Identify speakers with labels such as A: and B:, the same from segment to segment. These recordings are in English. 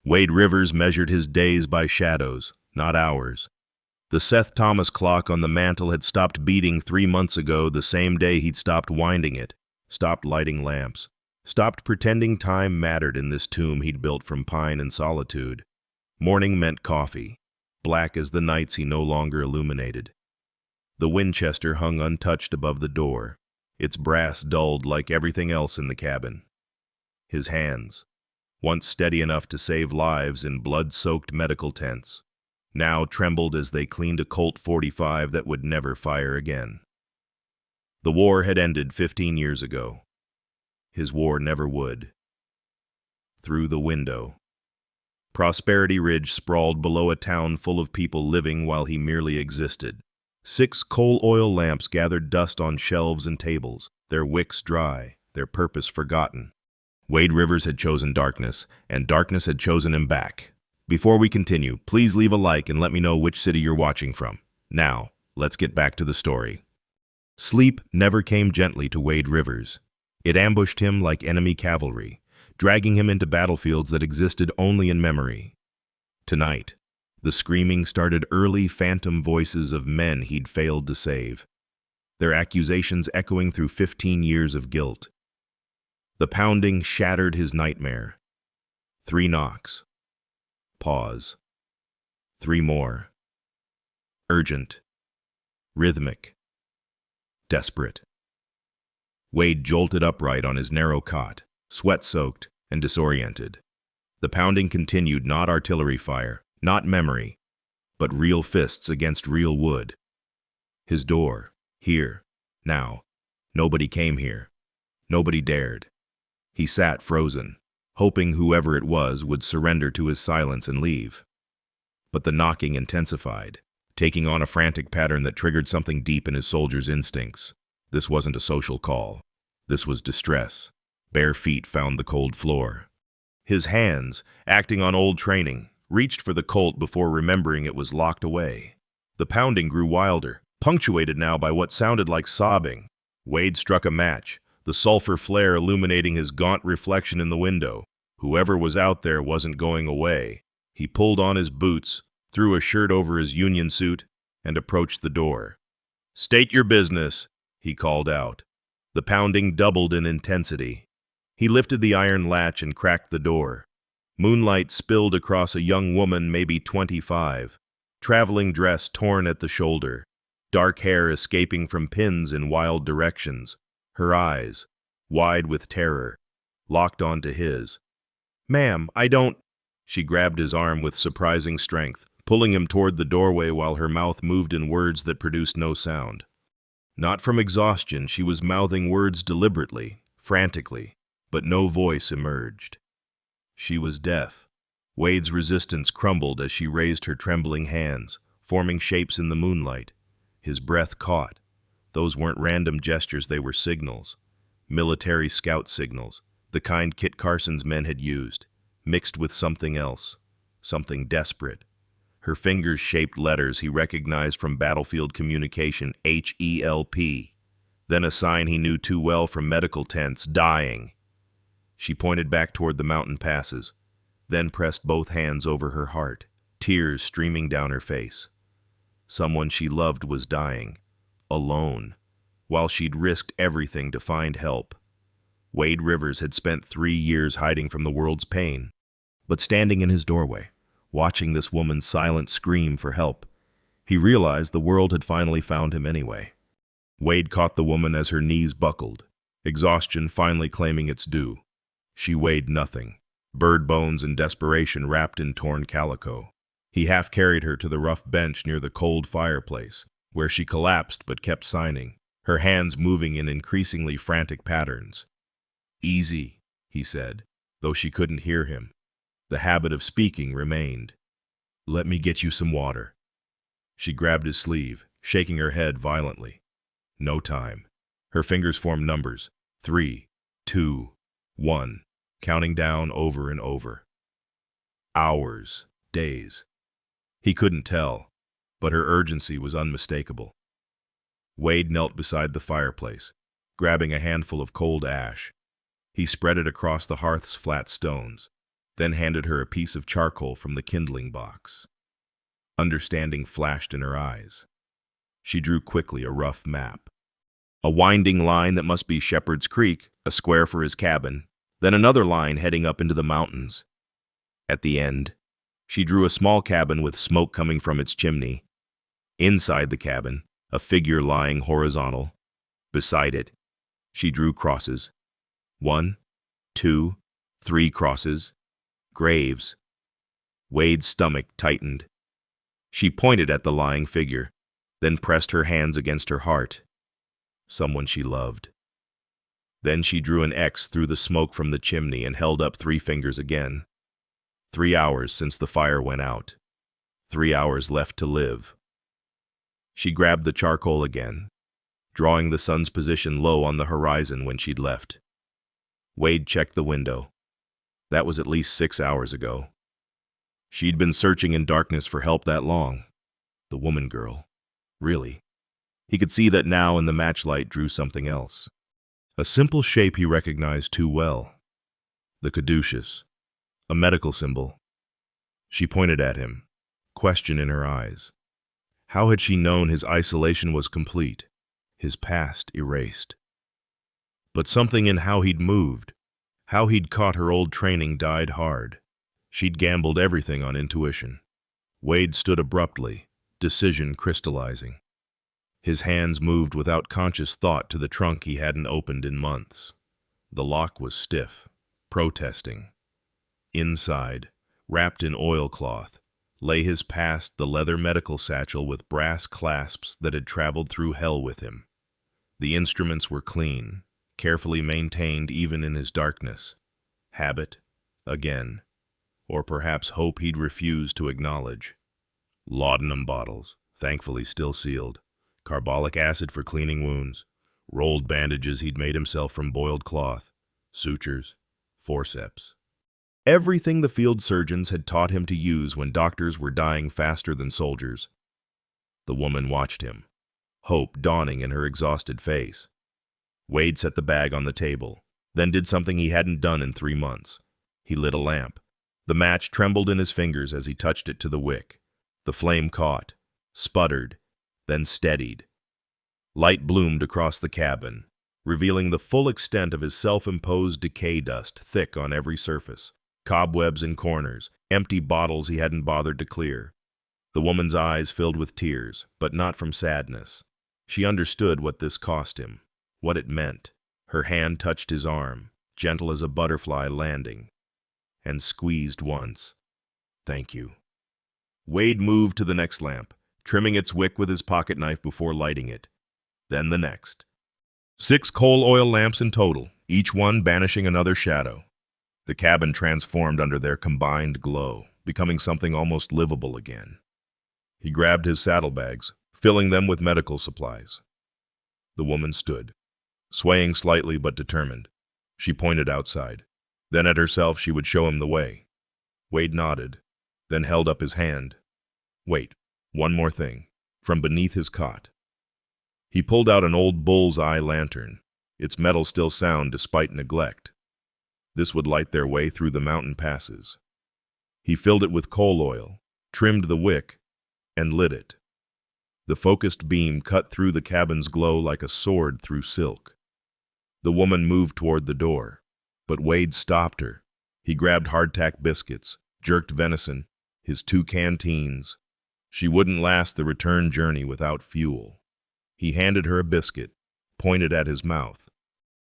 A: Wade Rivers measured his days by shadows, not hours. The Seth Thomas clock on the mantel had stopped beating 3 months ago, the same day he'd stopped winding it, stopped lighting lamps, stopped pretending time mattered in this tomb he'd built from pine and solitude. Morning meant coffee, black as the nights he no longer illuminated. The Winchester hung untouched above the door, its brass dulled like everything else in the cabin. His hands, once steady enough to save lives in blood-soaked medical tents, now trembled as they cleaned a Colt .45 that would never fire again. The war had ended 15 years ago. His war never would. Through the window. Prosperity Ridge sprawled below a town full of people living while he merely existed. 6 coal oil lamps gathered dust on shelves and tables, their wicks dry, their purpose forgotten. Wade Rivers had chosen darkness, and darkness had chosen him back. Before we continue, please leave a like and let me know which city you're watching from. Now, let's get back to the story. Sleep never came gently to Wade Rivers. It ambushed him like enemy cavalry, dragging him into battlefields that existed only in memory. Tonight, the screaming started early phantom voices of men he'd failed to save, their accusations echoing through 15 years of guilt. The pounding shattered his nightmare. 3 knocks. Pause. 3 more. Urgent. Rhythmic. Desperate. Wade jolted upright on his narrow cot, sweat-soaked and disoriented. The pounding continued, not artillery fire, not memory, but real fists against real wood. His door, here, now. Nobody came here. Nobody dared. He sat frozen, hoping whoever it was would surrender to his silence and leave. But the knocking intensified, taking on a frantic pattern that triggered something deep in his soldier's instincts. This wasn't a social call. This was distress. Bare feet found the cold floor. His hands, acting on old training, reached for the Colt before remembering it was locked away. The pounding grew wilder, punctuated now by what sounded like sobbing. Wade struck a match, the sulfur flare illuminating his gaunt reflection in the window. Whoever was out there wasn't going away. He pulled on his boots, threw a shirt over his union suit, and approached the door. "State your business," he called out. The pounding doubled in intensity. He lifted the iron latch and cracked the door. Moonlight spilled across a young woman, maybe 25, traveling dress torn at the shoulder, dark hair escaping from pins in wild directions, her eyes, wide with terror, locked onto his. "Ma'am, I don't—" She grabbed his arm with surprising strength, pulling him toward the doorway while her mouth moved in words that produced no sound. Not from exhaustion, she was mouthing words deliberately, frantically, but no voice emerged. She was deaf. Wade's resistance crumbled as she raised her trembling hands, forming shapes in the moonlight. His breath caught. Those weren't random gestures, they were signals. Military scout signals, the kind Kit Carson's men had used, mixed with something else, something desperate. Her fingers shaped letters he recognized from battlefield communication, HELP. Then a sign he knew too well from medical tents, dying. She pointed back toward the mountain passes, then pressed both hands over her heart, tears streaming down her face. Someone she loved was dying, alone, while she'd risked everything to find help. Wade Rivers had spent 3 years hiding from the world's pain, but standing in his doorway, watching this woman's silent scream for help, he realized the world had finally found him anyway. Wade caught the woman as her knees buckled, exhaustion finally claiming its due. She weighed nothing, bird bones and desperation wrapped in torn calico. He half-carried her to the rough bench near the cold fireplace, where she collapsed but kept signing, her hands moving in increasingly frantic patterns. "Easy," he said, though she couldn't hear him. The habit of speaking remained. "Let me get you some water." She grabbed his sleeve, shaking her head violently. No time. Her fingers formed numbers. 3, 2, 1, counting down over and over. Hours, days. He couldn't tell, but her urgency was unmistakable. Wade knelt beside the fireplace, grabbing a handful of cold ash. He spread it across the hearth's flat stones. then handed her a piece of charcoal from the kindling box. Understanding flashed in her eyes. She drew quickly a rough map. A winding line that must be Shepherd's Creek, a square for his cabin, then another line heading up into the mountains. At the end, she drew a small cabin with smoke coming from its chimney. Inside the cabin, a figure lying horizontal. Beside it, she drew crosses. 1, 2, 3 crosses. Graves. Wade's stomach tightened. She pointed at the lying figure, then pressed her hands against her heart. Someone she loved. Then she drew an X through the smoke from the chimney and held up 3 fingers again. 3 hours since the fire went out. 3 hours left to live. She grabbed the charcoal again, drawing the sun's position low on the horizon when she'd left. Wade checked the window. That was at least 6 hours ago. She'd been searching in darkness for help that long. The woman girl. Really. He could see that now, and the matchlight drew something else. A simple shape he recognized too well. The caduceus. A medical symbol. She pointed at him, question in her eyes. How had she known his isolation was complete, his past erased? But something in how he'd moved, how he'd caught her old training died hard. She'd gambled everything on intuition. Wade stood abruptly, decision crystallizing. His hands moved without conscious thought to the trunk he hadn't opened in months. The lock was stiff, protesting. Inside, wrapped in oilcloth, lay his past, the leather medical satchel with brass clasps that had traveled through hell with him. The instruments were clean, carefully maintained even in his darkness. Habit, again, or perhaps hope he'd refused to acknowledge. Laudanum bottles, thankfully still sealed. Carbolic acid for cleaning wounds. Rolled bandages he'd made himself from boiled cloth. Sutures. Forceps. Everything the field surgeons had taught him to use when doctors were dying faster than soldiers. The woman watched him, hope dawning in her exhausted face. Wade set the bag on the table, then did something he hadn't done in 3 months. He lit a lamp. The match trembled in his fingers as he touched it to the wick. The flame caught, sputtered, then steadied. Light bloomed across the cabin, revealing the full extent of his self-imposed decay dust thick on every surface. Cobwebs in corners, empty bottles he hadn't bothered to clear. The woman's eyes filled with tears, but not from sadness. She understood what this cost him, what it meant. Her hand touched his arm, gentle as a butterfly landing, and squeezed once. Thank you. Wade moved to the next lamp, trimming its wick with his pocket knife before lighting it. Then the next. 6 coal oil lamps in total, each one banishing another shadow. The cabin transformed under their combined glow, becoming something almost livable again. He grabbed his saddlebags, filling them with medical supplies. The woman stood, swaying slightly but determined. She pointed outside. Then at herself she would show him the way. Wade nodded, then held up his hand. Wait, one more thing. From beneath his cot. He pulled out an old bull's-eye lantern, its metal still sound despite neglect. This would light their way through the mountain passes. He filled it with coal oil, trimmed the wick, and lit it. The focused beam cut through the cabin's glow like a sword through silk. The woman moved toward the door, but Wade stopped her. He grabbed hardtack biscuits, jerked venison, his 2 canteens. She wouldn't last the return journey without fuel. He handed her a biscuit, pointed at his mouth.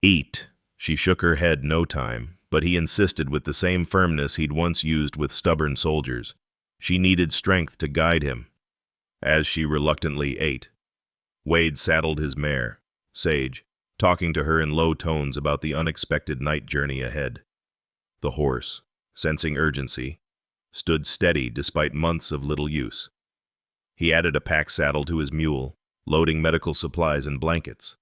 A: Eat. She shook her head no time, but he insisted with the same firmness he'd once used with stubborn soldiers. She needed strength to guide him. As she reluctantly ate, Wade saddled his mare, Sage, talking to her in low tones about the unexpected night journey ahead. The horse, sensing urgency, stood steady despite months of little use. He added a pack saddle to his mule, loading medical supplies and blankets.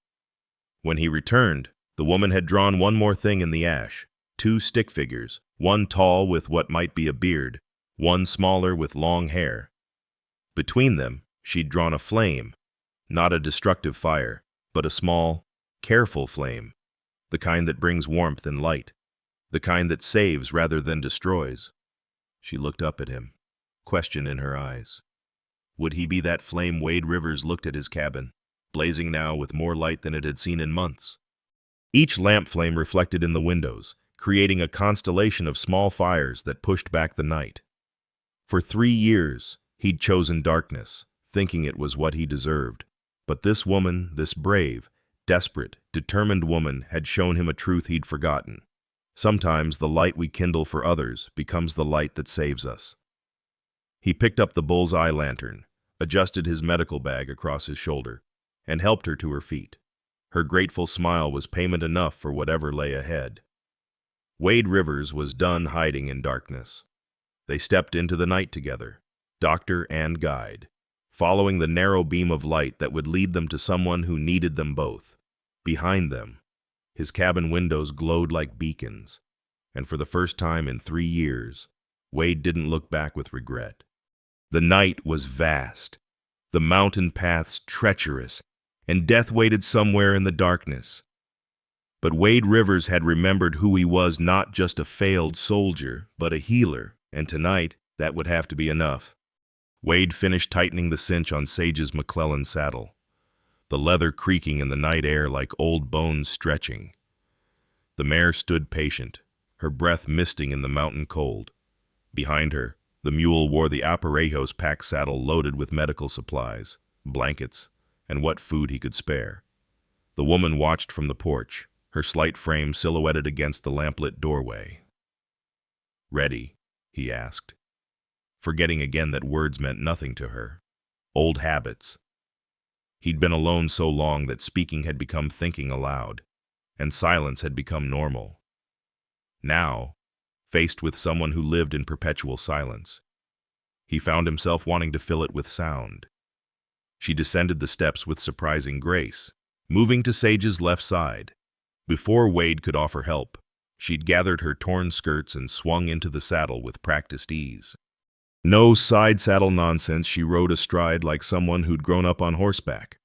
A: When he returned, the woman had drawn one more thing in the ash, 2 stick figures, one tall with what might be a beard, one smaller with long hair. Between them, she'd drawn a flame, not a destructive fire, but a small, careful flame, the kind that brings warmth and light. The kind that saves rather than destroys. She looked up at him, question in her eyes. Would he be that flame? Wade Rivers looked at his cabin, blazing now with more light than it had seen in months. Each lamp flame reflected in the windows, creating a constellation of small fires that pushed back the night. For 3 years, he'd chosen darkness, thinking it was what he deserved. But this woman, this brave, desperate, determined woman, had shown him a truth he'd forgotten. Sometimes the light we kindle for others becomes the light that saves us. He picked up the bull's-eye lantern, adjusted his medical bag across his shoulder, and helped her to her feet. Her grateful smile was payment enough for whatever lay ahead. Wade Rivers was done hiding in darkness. They stepped into the night together, doctor and guide, following the narrow beam of light that would lead them to someone who needed them both. Behind them, his cabin windows glowed like beacons, and for the first time in 3 years, Wade didn't look back with regret. The night was vast, the mountain paths treacherous, and death waited somewhere in the darkness. But Wade Rivers had remembered who he was, not just a failed soldier, but a healer, and tonight that would have to be enough. Wade finished tightening the cinch on Sage's McClellan saddle, the leather creaking in the night air like old bones stretching. The mare stood patient, her breath misting in the mountain cold. Behind her, the mule wore the Aparejos pack saddle loaded with medical supplies, blankets, and what food he could spare. The woman watched from the porch, her slight frame silhouetted against the lamplit doorway. "Ready?" he asked, forgetting again that words meant nothing to her. Old habits. He'd been alone so long that speaking had become thinking aloud, and silence had become normal. Now, faced with someone who lived in perpetual silence, he found himself wanting to fill it with sound. She descended the steps with surprising grace, moving to Sage's left side. Before Wade could offer help, she'd gathered her torn skirts and swung into the saddle with practiced ease. No side saddle nonsense, she rode astride like someone who'd grown up on horseback.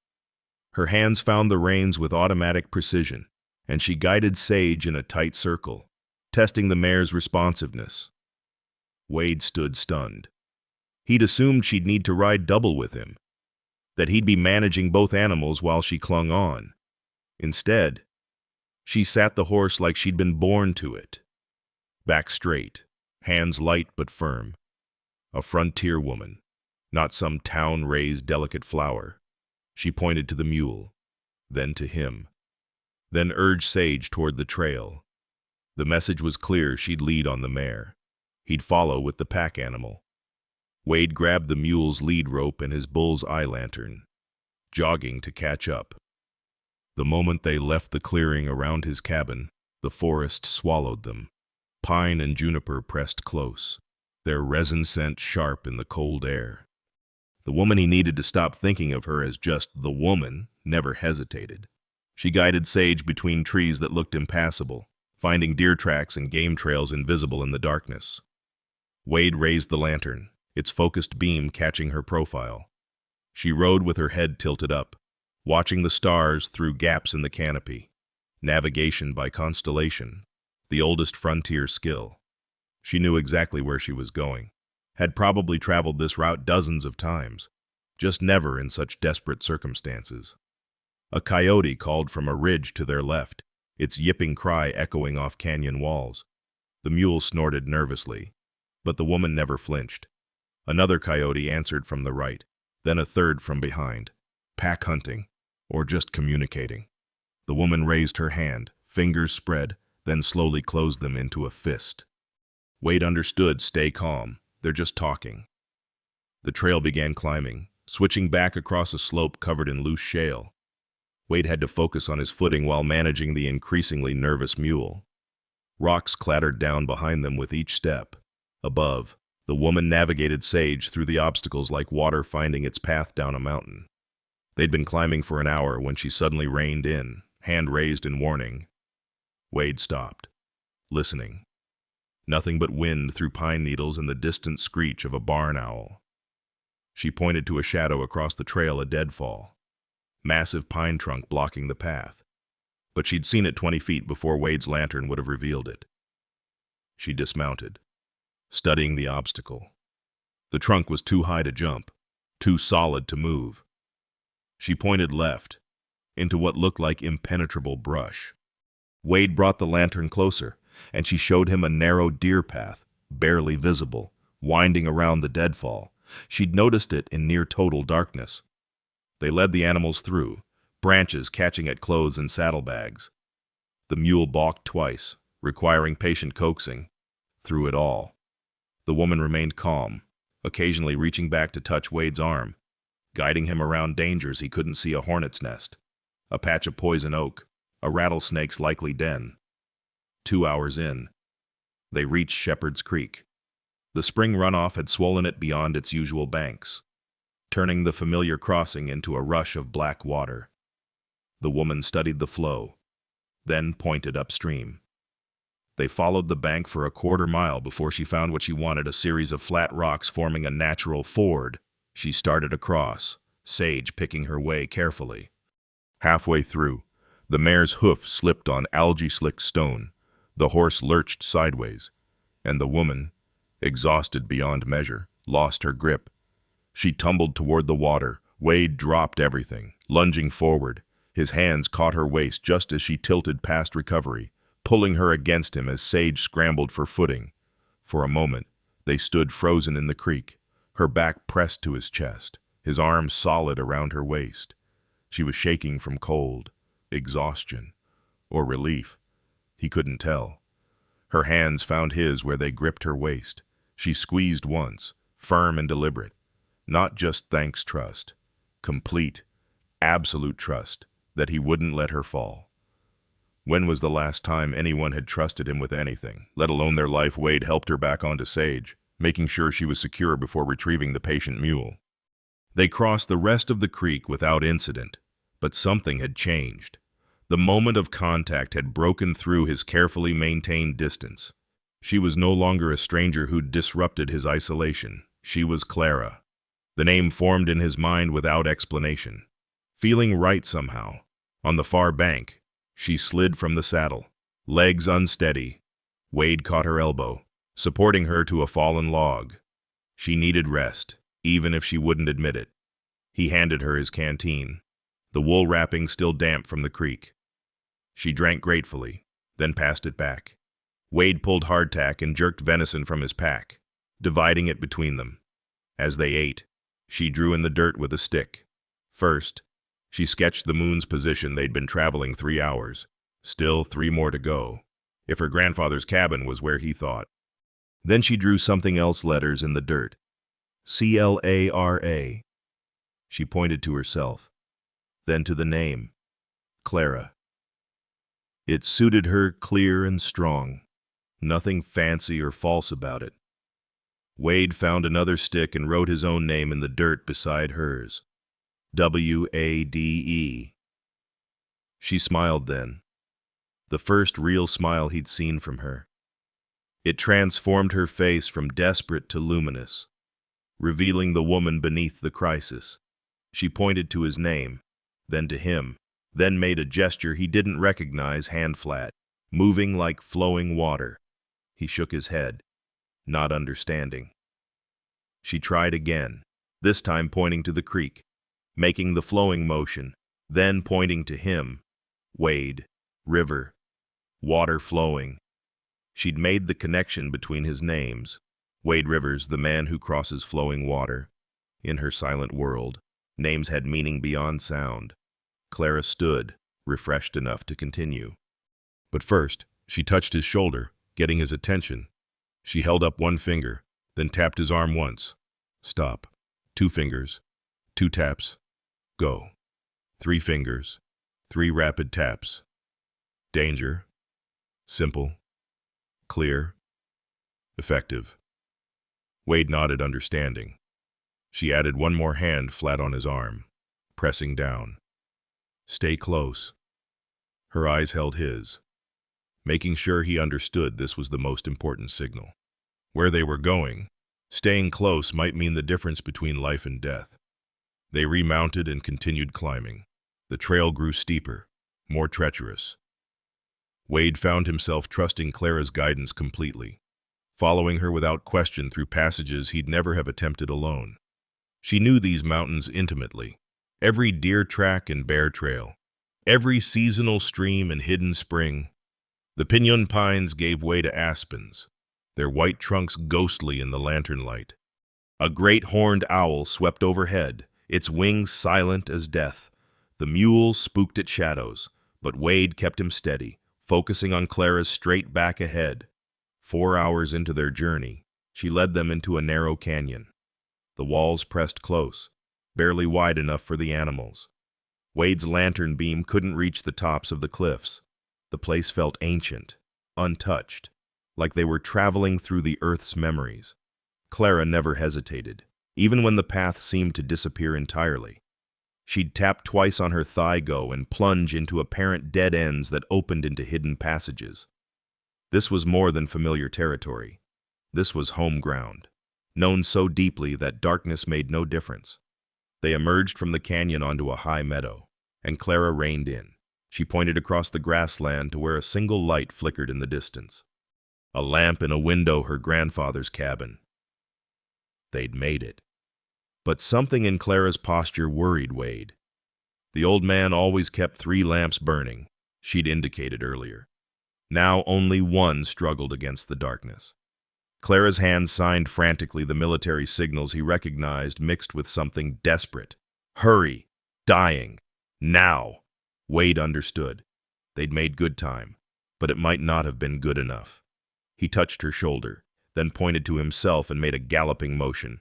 A: Her hands found the reins with automatic precision, and she guided Sage in a tight circle, testing the mare's responsiveness. Wade stood stunned. He'd assumed she'd need to ride double with him, that he'd be managing both animals while she clung on. Instead, she sat the horse like she'd been born to it. Back straight, hands light but firm. A frontier woman, not some town-raised delicate flower. She pointed to the mule, then to him, then urged Sage toward the trail. The message was clear: she'd lead on the mare. He'd follow with the pack animal. Wade grabbed the mule's lead rope and his bull's eye lantern, jogging to catch up. The moment they left the clearing around his cabin, the forest swallowed them. Pine and juniper pressed close, their resin scent sharp in the cold air. The woman he needed to stop thinking of her as just the woman never hesitated. She guided Sage between trees that looked impassable, finding deer tracks and game trails invisible in the darkness. Wade raised the lantern, its focused beam catching her profile. She rode with her head tilted up, watching the stars through gaps in the canopy. Navigation by constellation, the oldest frontier skill. She knew exactly where she was going, had probably traveled this route dozens of times, just never in such desperate circumstances. A coyote called from a ridge to their left, its yipping cry echoing off canyon walls. The mule snorted nervously, but the woman never flinched. Another coyote answered from the right, then a third from behind. Pack hunting, or just communicating. The woman raised her hand, fingers spread, then slowly closed them into a fist. Wade understood. Stay calm, they're just talking. The trail began climbing, switching back across a slope covered in loose shale. Wade had to focus on his footing while managing the increasingly nervous mule. Rocks clattered down behind them with each step. Above, the woman navigated Sage through the obstacles like water finding its path down a mountain. They'd been climbing for an hour when she suddenly reined in, hand raised in warning. Wade stopped, listening. Nothing but wind through pine needles and the distant screech of a barn owl. She pointed to a shadow across the trail, a deadfall. Massive pine trunk blocking the path. But she'd seen it 20 feet before Wade's lantern would have revealed it. She dismounted, studying the obstacle. The trunk was too high to jump, too solid to move. She pointed left, into what looked like impenetrable brush. Wade brought the lantern closer, and she showed him a narrow deer path, barely visible, winding around the deadfall. She'd noticed it in near total darkness. They led the animals through, branches catching at clothes and saddlebags. The mule balked twice, requiring patient coaxing. Through it all, the woman remained calm, occasionally reaching back to touch Wade's arm, guiding him around dangers he couldn't see: a hornet's nest, a patch of poison oak, a rattlesnake's likely den. 2 hours in, they reached Shepherd's Creek. The spring runoff had swollen it beyond its usual banks, turning the familiar crossing into a rush of black water. The woman studied the flow, then pointed upstream. They followed the bank for a quarter-mile before she found what she wanted: a series of flat rocks forming a natural ford. She started across, Sage picking her way carefully. Halfway through, the mare's hoof slipped on algae-slicked stone, the horse lurched sideways, and the woman, exhausted beyond measure, lost her grip. She tumbled toward the water. Wade dropped everything, lunging forward. His hands caught her waist just as she tilted past recovery, pulling her against him as Sage scrambled for footing. For a moment, they stood frozen in the creek, her back pressed to his chest, his arms solid around her waist. She was shaking from cold, exhaustion, or relief. He couldn't tell. Her hands found his where they gripped her waist. She squeezed once, firm and deliberate. Not just thanks trust, complete, absolute trust that he wouldn't let her fall. When was the last time anyone had trusted him with anything, let alone their life? Wade helped her back onto Sage, making sure she was secure before retrieving the patient mule. They crossed the rest of the creek without incident, but something had changed. The moment of contact had broken through his carefully maintained distance. She was no longer a stranger who'd disrupted his isolation. She was Clara. The name formed in his mind without explanation. Feeling right somehow, on the far bank, she slid from the saddle, legs unsteady. Wade caught her elbow, supporting her to a fallen log. She needed rest, even if she wouldn't admit it. He handed her his canteen, the wool wrapping still damp from the creek. She drank gratefully, then passed it back. Wade pulled hardtack and jerked venison from his pack, dividing it between them. As they ate, she drew in the dirt with a stick. First, she sketched the moon's position. They'd been traveling 3 hours. Still 3 more to go, if her grandfather's cabin was where he thought. Then she drew something else, letters in the dirt. Clara. She pointed to herself, then to the name, Clara. It suited her, clear and strong. Nothing fancy or false about it. Wade found another stick and wrote his own name in the dirt beside hers. Wade. She smiled then, the first real smile he'd seen from her. It transformed her face from desperate to luminous, revealing the woman beneath the crisis. She pointed to his name, then to him, then made a gesture he didn't recognize, hand flat, moving like flowing water. He shook his head, not understanding. She tried again, this time pointing to the creek, making the flowing motion, then pointing to him. Wade, river, water flowing. She'd made the connection between his names. Wade Rivers, the man who crosses flowing water. In her silent world, names had meaning beyond sound. Clara stood, refreshed enough to continue. But first, she touched his shoulder, getting his attention. She held up one finger, then tapped his arm once. Stop. 2 fingers. 2 taps. Go. 3 fingers. 3 rapid taps. Danger. Simple. Clear. Effective. Wade nodded, understanding. She added one more hand flat on his arm, pressing down. Stay close. Her eyes held his, making sure he understood this was the most important signal. Where they were going, staying close might mean the difference between life and death. They remounted and continued climbing. The trail grew steeper, more treacherous. Wade found himself trusting Clara's guidance completely. following her without question through passages he'd never have attempted alone. She knew these mountains intimately, every deer track and bear trail, every seasonal stream and hidden spring. The piñon pines gave way to aspens, their white trunks ghostly in the lantern light. A great horned owl swept overhead, its wings silent as death. The mule spooked at shadows, but Wade kept him steady, focusing on Clara's straight back ahead. 4 hours into their journey, she led them into a narrow canyon. The walls pressed close, barely wide enough for the animals. Wade's lantern beam couldn't reach the tops of the cliffs. The place felt ancient, untouched, like they were traveling through the earth's memories. Clara never hesitated, even when the path seemed to disappear entirely. She'd tap twice on her thigh-go and plunge into apparent dead ends that opened into hidden passages. This was more than familiar territory. This was home ground, known so deeply that darkness made no difference. They emerged from the canyon onto a high meadow, and Clara reined in. She pointed across the grassland to where a single light flickered in the distance. A lamp in a window, her grandfather's cabin. They'd made it. But something in Clara's posture worried Wade. The old man always kept 3 lamps burning, she'd indicated earlier. Now only one struggled against the darkness. Clara's hands signed frantically the military signals he recognized, mixed with something desperate. Hurry! Dying! Now! Wade understood. They'd made good time, but it might not have been good enough. He touched her shoulder, then pointed to himself and made a galloping motion.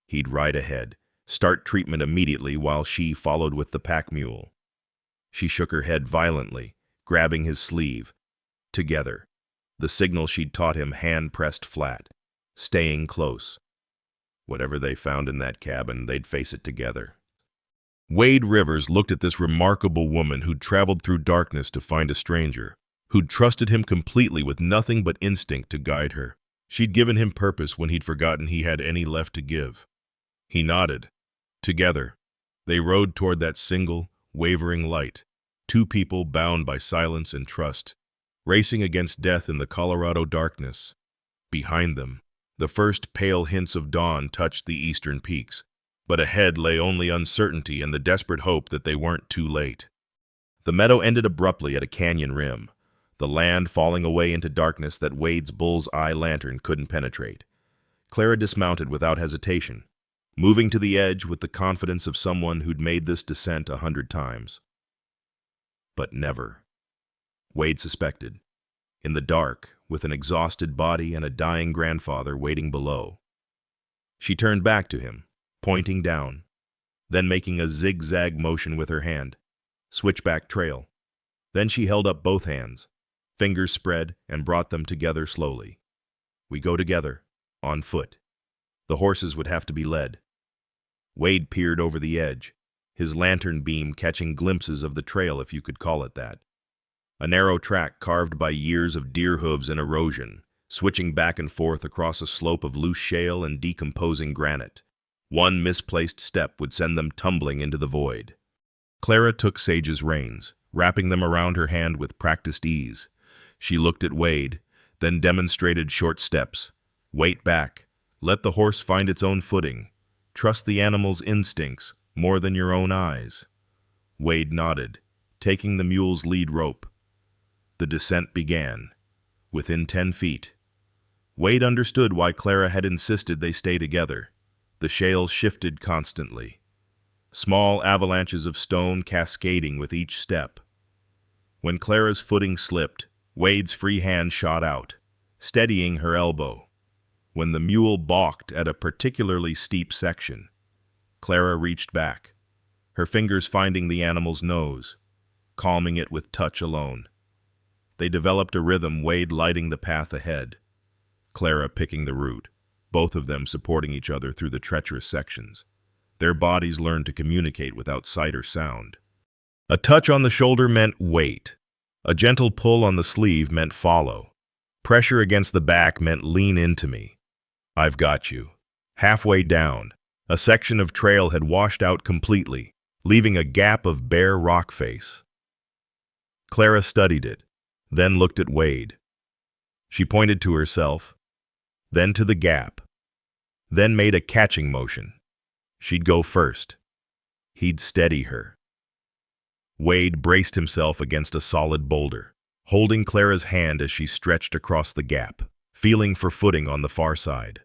A: He'd ride ahead, start treatment immediately while she followed with the pack mule. She shook her head violently, grabbing his sleeve. Together, the signal she'd taught him hand-pressed flat, staying close. Whatever they found in that cabin, they'd face it together. Wade Rivers looked at this remarkable woman who'd traveled through darkness to find a stranger, who'd trusted him completely with nothing but instinct to guide her. She'd given him purpose when he'd forgotten he had any left to give. He nodded. Together, they rode toward that single, wavering light, 2 people bound by silence and trust, racing against death in the Colorado darkness. Behind them, the first pale hints of dawn touched the eastern peaks, but ahead lay only uncertainty and the desperate hope that they weren't too late. The meadow ended abruptly at a canyon rim, the land falling away into darkness that Wade's bull's-eye lantern couldn't penetrate. Clara dismounted without hesitation, moving to the edge with the confidence of someone who'd made this descent 100 times. But never. Wade suspected. In the dark, with an exhausted body and a dying grandfather waiting below. She turned back to him, pointing down, then making a zigzag motion with her hand. Switchback trail. Then she held up both hands, fingers spread, and brought them together slowly. We go together, on foot. The horses would have to be led. Wade peered over the edge, his lantern beam catching glimpses of the trail, if you could call it that. A narrow track carved by years of deer hooves and erosion, switching back and forth across a slope of loose shale and decomposing granite. One misplaced step would send them tumbling into the void. Clara took Sage's reins, wrapping them around her hand with practiced ease. She looked at Wade, then demonstrated short steps. Wait back. Let the horse find its own footing. Trust the animal's instincts more than your own eyes. Wade nodded, taking the mule's lead rope. The descent began. Within 10 feet. Wade understood why Clara had insisted they stay together. The shale shifted constantly, small avalanches of stone cascading with each step. When Clara's footing slipped, Wade's free hand shot out, steadying her elbow. When the mule balked at a particularly steep section, Clara reached back, her fingers finding the animal's nose, calming it with touch alone. They developed a rhythm, Wade lighting the path ahead, Clara picking the route, both of them supporting each other through the treacherous sections. Their bodies learned to communicate without sight or sound. A touch on the shoulder meant wait. A gentle pull on the sleeve meant follow. Pressure against the back meant lean into me. I've got you. Halfway down, a section of trail had washed out completely, leaving a gap of bare rock face. Clara studied it, then looked at Wade. She pointed to herself. then to the gap, then made a catching motion. She'd go first. He'd steady her. Wade braced himself against a solid boulder, holding Clara's hand as she stretched across the gap, feeling for footing on the far side.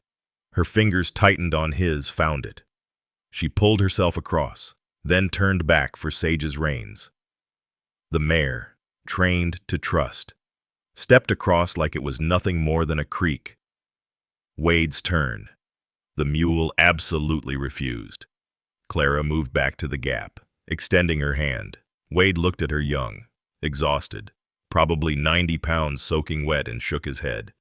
A: Her fingers tightened on his, found it. She pulled herself across, then turned back for Sage's reins. The mare, trained to trust, stepped across like it was nothing more than a creek. Wade's turn. The mule absolutely refused. Clara moved back to the gap, extending her hand. Wade looked at her young, exhausted, probably 90 pounds soaking wet, and shook his head.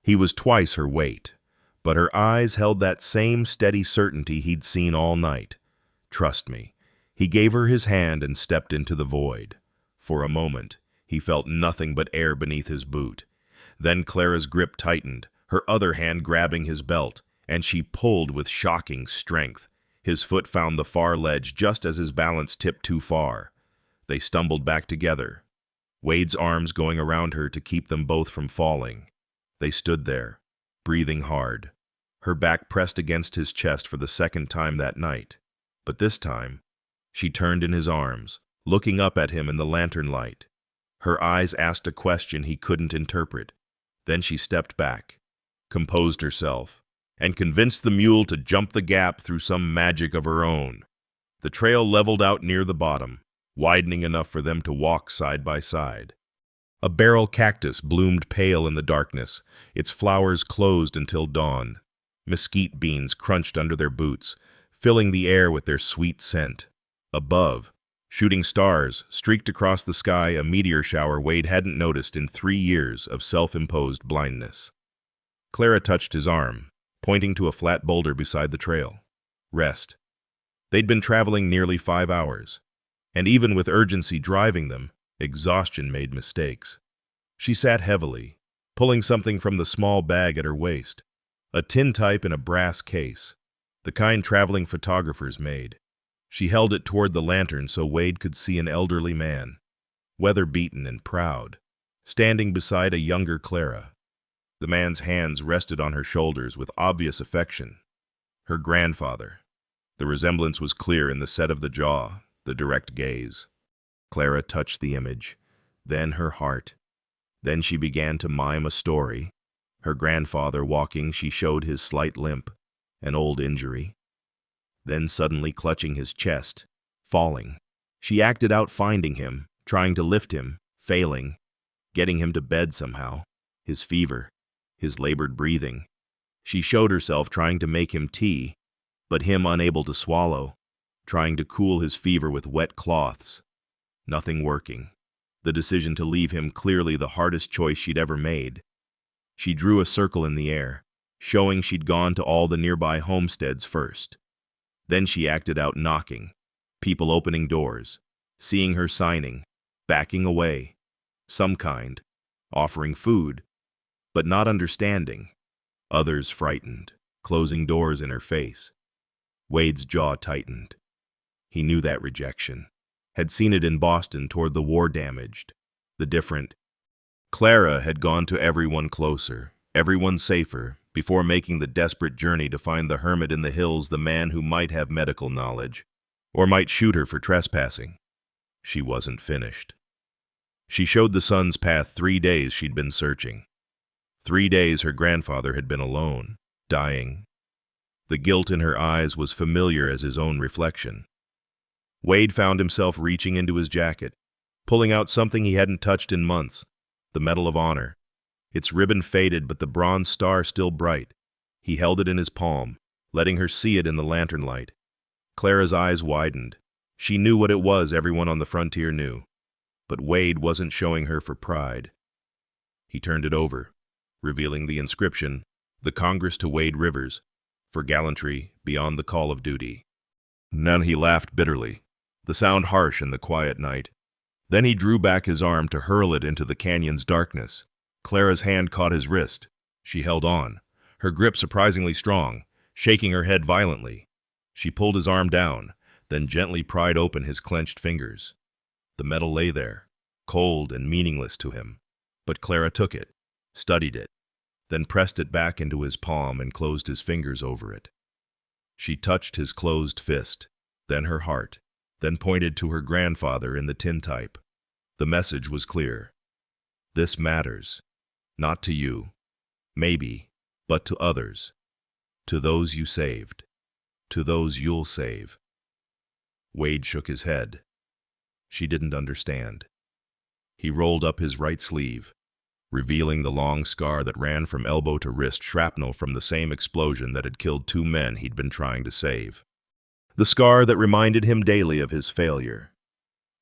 A: He was twice her weight, but her eyes held that same steady certainty he'd seen all night. Trust me. He gave her his hand and stepped into the void. For a moment, he felt nothing but air beneath his boot. Then Clara's grip tightened, her other hand grabbing his belt, and she pulled with shocking strength. His foot found the far ledge just as his balance tipped too far. They stumbled back together, Wade's arms going around her to keep them both from falling. They stood there, breathing hard, her back pressed against his chest for the second time that night. But this time, she turned in his arms, looking up at him in the lantern light. Her eyes asked a question he couldn't interpret. Then she stepped back, composed herself, and convinced the mule to jump the gap through some magic of her own. The trail leveled out near the bottom, widening enough for them to walk side by side. A barrel cactus bloomed pale in the darkness, its flowers closed until dawn. Mesquite beans crunched under their boots, filling the air with their sweet scent. Above, shooting stars streaked across the sky, a meteor shower Wade hadn't noticed in 3 years of self-imposed blindness. Clara touched his arm, pointing to a flat boulder beside the trail. Rest. They'd been traveling nearly 5 hours, and even with urgency driving them, exhaustion made mistakes. She sat heavily, pulling something from the small bag at her waist, a tintype in a brass case, the kind traveling photographers made. She held it toward the lantern so Wade could see an elderly man, weather-beaten and proud, standing beside a younger Clara. The man's hands rested on her shoulders with obvious affection. Her grandfather. The resemblance was clear in the set of the jaw, the direct gaze. Clara touched the image, then her heart. Then she began to mime a story. Her grandfather walking, she showed his slight limp, an old injury. Then suddenly clutching his chest, falling. She acted out finding him, trying to lift him, failing, getting him to bed somehow. His fever, his labored breathing. She showed herself trying to make him tea, but him unable to swallow, trying to cool his fever with wet cloths. Nothing working. The decision to leave him clearly the hardest choice she'd ever made. She drew a circle in the air, showing she'd gone to all the nearby homesteads first. Then she acted out knocking, people opening doors, seeing her signing, backing away, some kind, offering food, but not understanding. Others frightened, closing doors in her face. Wade's jaw tightened. He knew that rejection, had seen it in Boston toward the war-damaged, the different. Clara had gone to everyone closer, everyone safer, before making the desperate journey to find the hermit in the hills, the man who might have medical knowledge, or might shoot her for trespassing. She wasn't finished. She showed the sun's path 3 days she'd been searching. 3 days her grandfather had been alone, dying. The guilt in her eyes was familiar as his own reflection. Wade found himself reaching into his jacket, pulling out something he hadn't touched in months, the Medal of Honor. Its ribbon faded, but the bronze star still bright. He held it in his palm, letting her see it in the lantern light. Clara's eyes widened. She knew what it was everyone on the frontier knew. But Wade wasn't showing her for pride. He turned it over, revealing the inscription, "The Congress to Wade Rivers, for gallantry beyond the call of duty." Then he laughed bitterly, the sound harsh in the quiet night. Then he drew back his arm to hurl it into the canyon's darkness. Clara's hand caught his wrist. She held on, her grip surprisingly strong, shaking her head violently. She pulled his arm down, then gently pried open his clenched fingers. The medal lay there, cold and meaningless to him. But Clara took it, studied it, then pressed it back into his palm and closed his fingers over it. She touched his closed fist, then her heart, then pointed to her grandfather in the tintype. The message was clear. This matters. Not to you, maybe, but to others. To those you saved. To those you'll save. Wade shook his head. She didn't understand. He rolled up his right sleeve, revealing the long scar that ran from elbow to wrist, shrapnel from the same explosion that had killed 2 men he'd been trying to save. The scar that reminded him daily of his failure.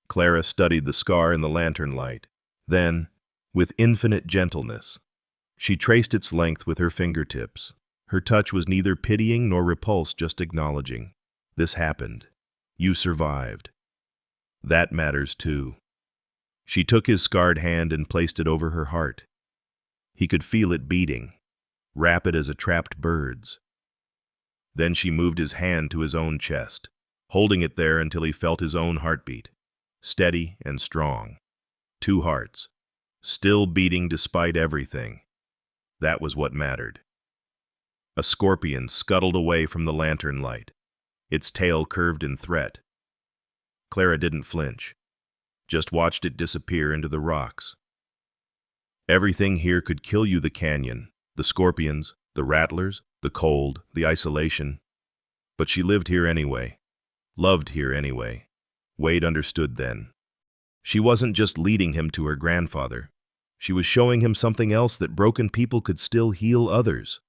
A: Clara studied the scar in the lantern light. Then, with infinite gentleness, she traced its length with her fingertips. Her touch was neither pitying nor repulsed, just acknowledging. This happened. You survived. That matters too. She took his scarred hand and placed it over her heart. He could feel it beating, rapid as a trapped bird's. Then she moved his hand to his own chest, holding it there until he felt his own heartbeat, steady and strong. 2 hearts, still beating despite everything. That was what mattered. A scorpion scuttled away from the lantern light, its tail curved in threat. Clara didn't flinch, just watched it disappear into the rocks. Everything here could kill you: the canyon, the scorpions, the rattlers, the cold, the isolation. But she lived here anyway, loved here anyway. Wade understood then. She wasn't just leading him to her grandfather. She was showing him something else, that broken people could still heal others.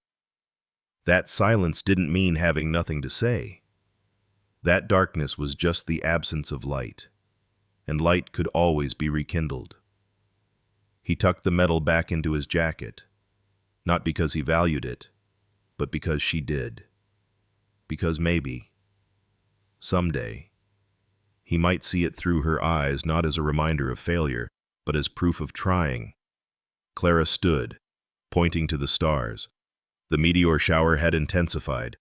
A: That silence didn't mean having nothing to say. That darkness was just the absence of light, and light could always be rekindled. He tucked the medal back into his jacket, not because he valued it, but because she did. Because maybe, someday, he might see it through her eyes, not as a reminder of failure, but as proof of trying. Clara stood, pointing to the stars. The meteor shower had intensified,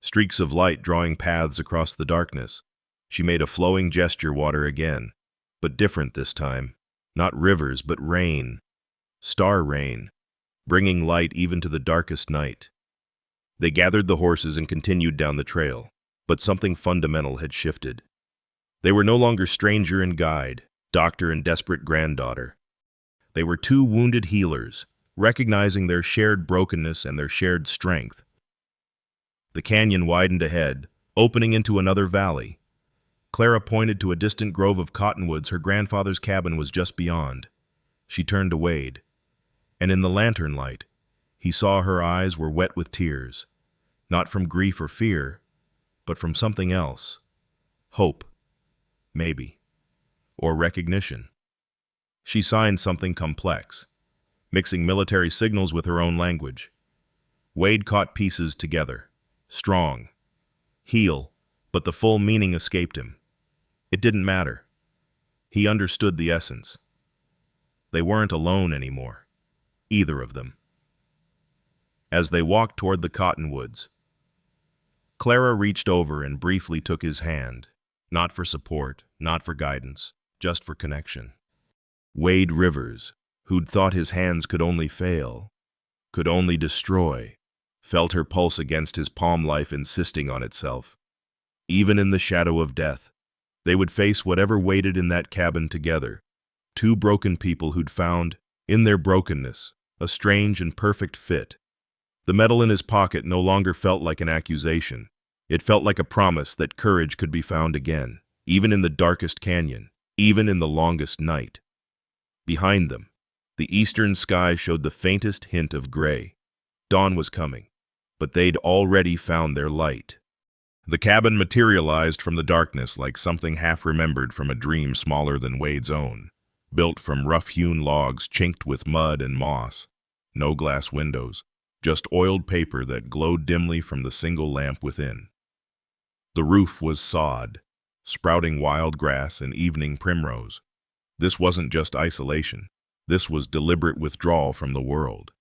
A: streaks of light drawing paths across the darkness. She made a flowing gesture: water again, but different this time. Not rivers, but rain. Star rain, bringing light even to the darkest night. They gathered the horses and continued down the trail, but something fundamental had shifted. They were no longer stranger and guide, doctor and desperate granddaughter. They were 2 wounded healers, recognizing their shared brokenness and their shared strength. The canyon widened ahead, opening into another valley. Clara pointed to a distant grove of cottonwoods. Her grandfather's cabin was just beyond. She turned to Wade, and in the lantern light, he saw her eyes were wet with tears, not from grief or fear, but from something else. Hope, maybe, or recognition. She signed something complex, mixing military signals with her own language. Wade caught pieces together. Strong. Heal, but the full meaning escaped him. It didn't matter. He understood the essence. They weren't alone anymore, either of them. As they walked toward the cottonwoods, Clara reached over and briefly took his hand, not for support, not for guidance, just for connection. Wade Rivers, who'd thought his hands could only fail, could only destroy, felt her pulse against his palm, life insisting on itself. Even in the shadow of death, they would face whatever waited in that cabin together. 2 broken people who'd found, in their brokenness, a strange and perfect fit. The medal in his pocket no longer felt like an accusation. It felt like a promise that courage could be found again, even in the darkest canyon, even in the longest night. Behind them, the eastern sky showed the faintest hint of gray. Dawn was coming, but they'd already found their light. The cabin materialized from the darkness like something half-remembered from a dream smaller than Wade's own, built from rough-hewn logs chinked with mud and moss. No glass windows, just oiled paper that glowed dimly from the single lamp within. The roof was sod, sprouting wild grass and evening primrose. This wasn't just isolation. This was deliberate withdrawal from the world.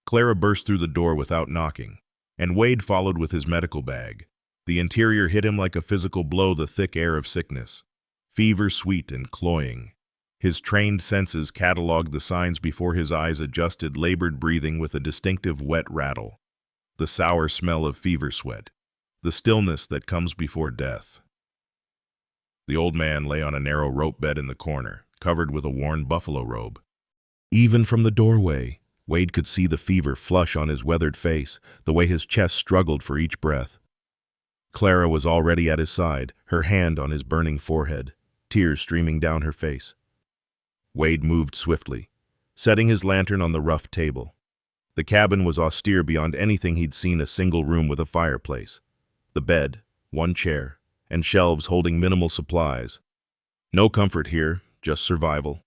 A: Clara burst through the door without knocking, and Wade followed with his medical bag. The interior hit him like a physical blow, the thick air of sickness, fever sweet and cloying. His trained senses cataloged the signs before his eyes adjusted labored breathing with a distinctive wet rattle, the sour smell of fever sweat, the stillness that comes before death. The old man lay on a narrow rope bed in the corner, covered with a worn buffalo robe. Even from the doorway, Wade could see the fever flush on his weathered face, the way his chest struggled for each breath. Clara was already at his side, her hand on his burning forehead, tears streaming down her face. Wade moved swiftly, setting his lantern on the rough table. The cabin was austere beyond anything he'd seen, a single room with a fireplace. The bed, one chair, and shelves holding minimal supplies. No comfort here, just survival.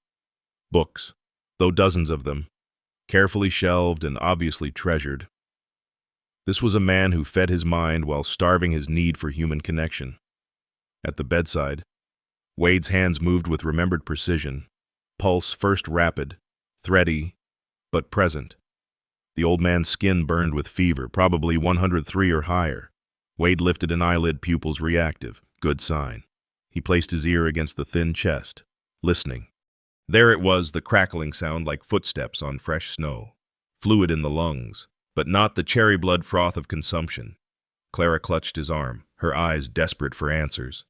A: Books, though dozens of them, carefully shelved and obviously treasured. This was a man who fed his mind while starving his need for human connection. At the bedside, Wade's hands moved with remembered precision, pulse first rapid, thready, but present. The old man's skin burned with fever, probably 103 or higher. Wade lifted an eyelid, pupils reactive. Good sign. He placed his ear against the thin chest, listening. There it was, the crackling sound like footsteps on fresh snow. Fluid in the lungs, but not the cherry blood froth of consumption. Clara clutched his arm, her eyes desperate for answers.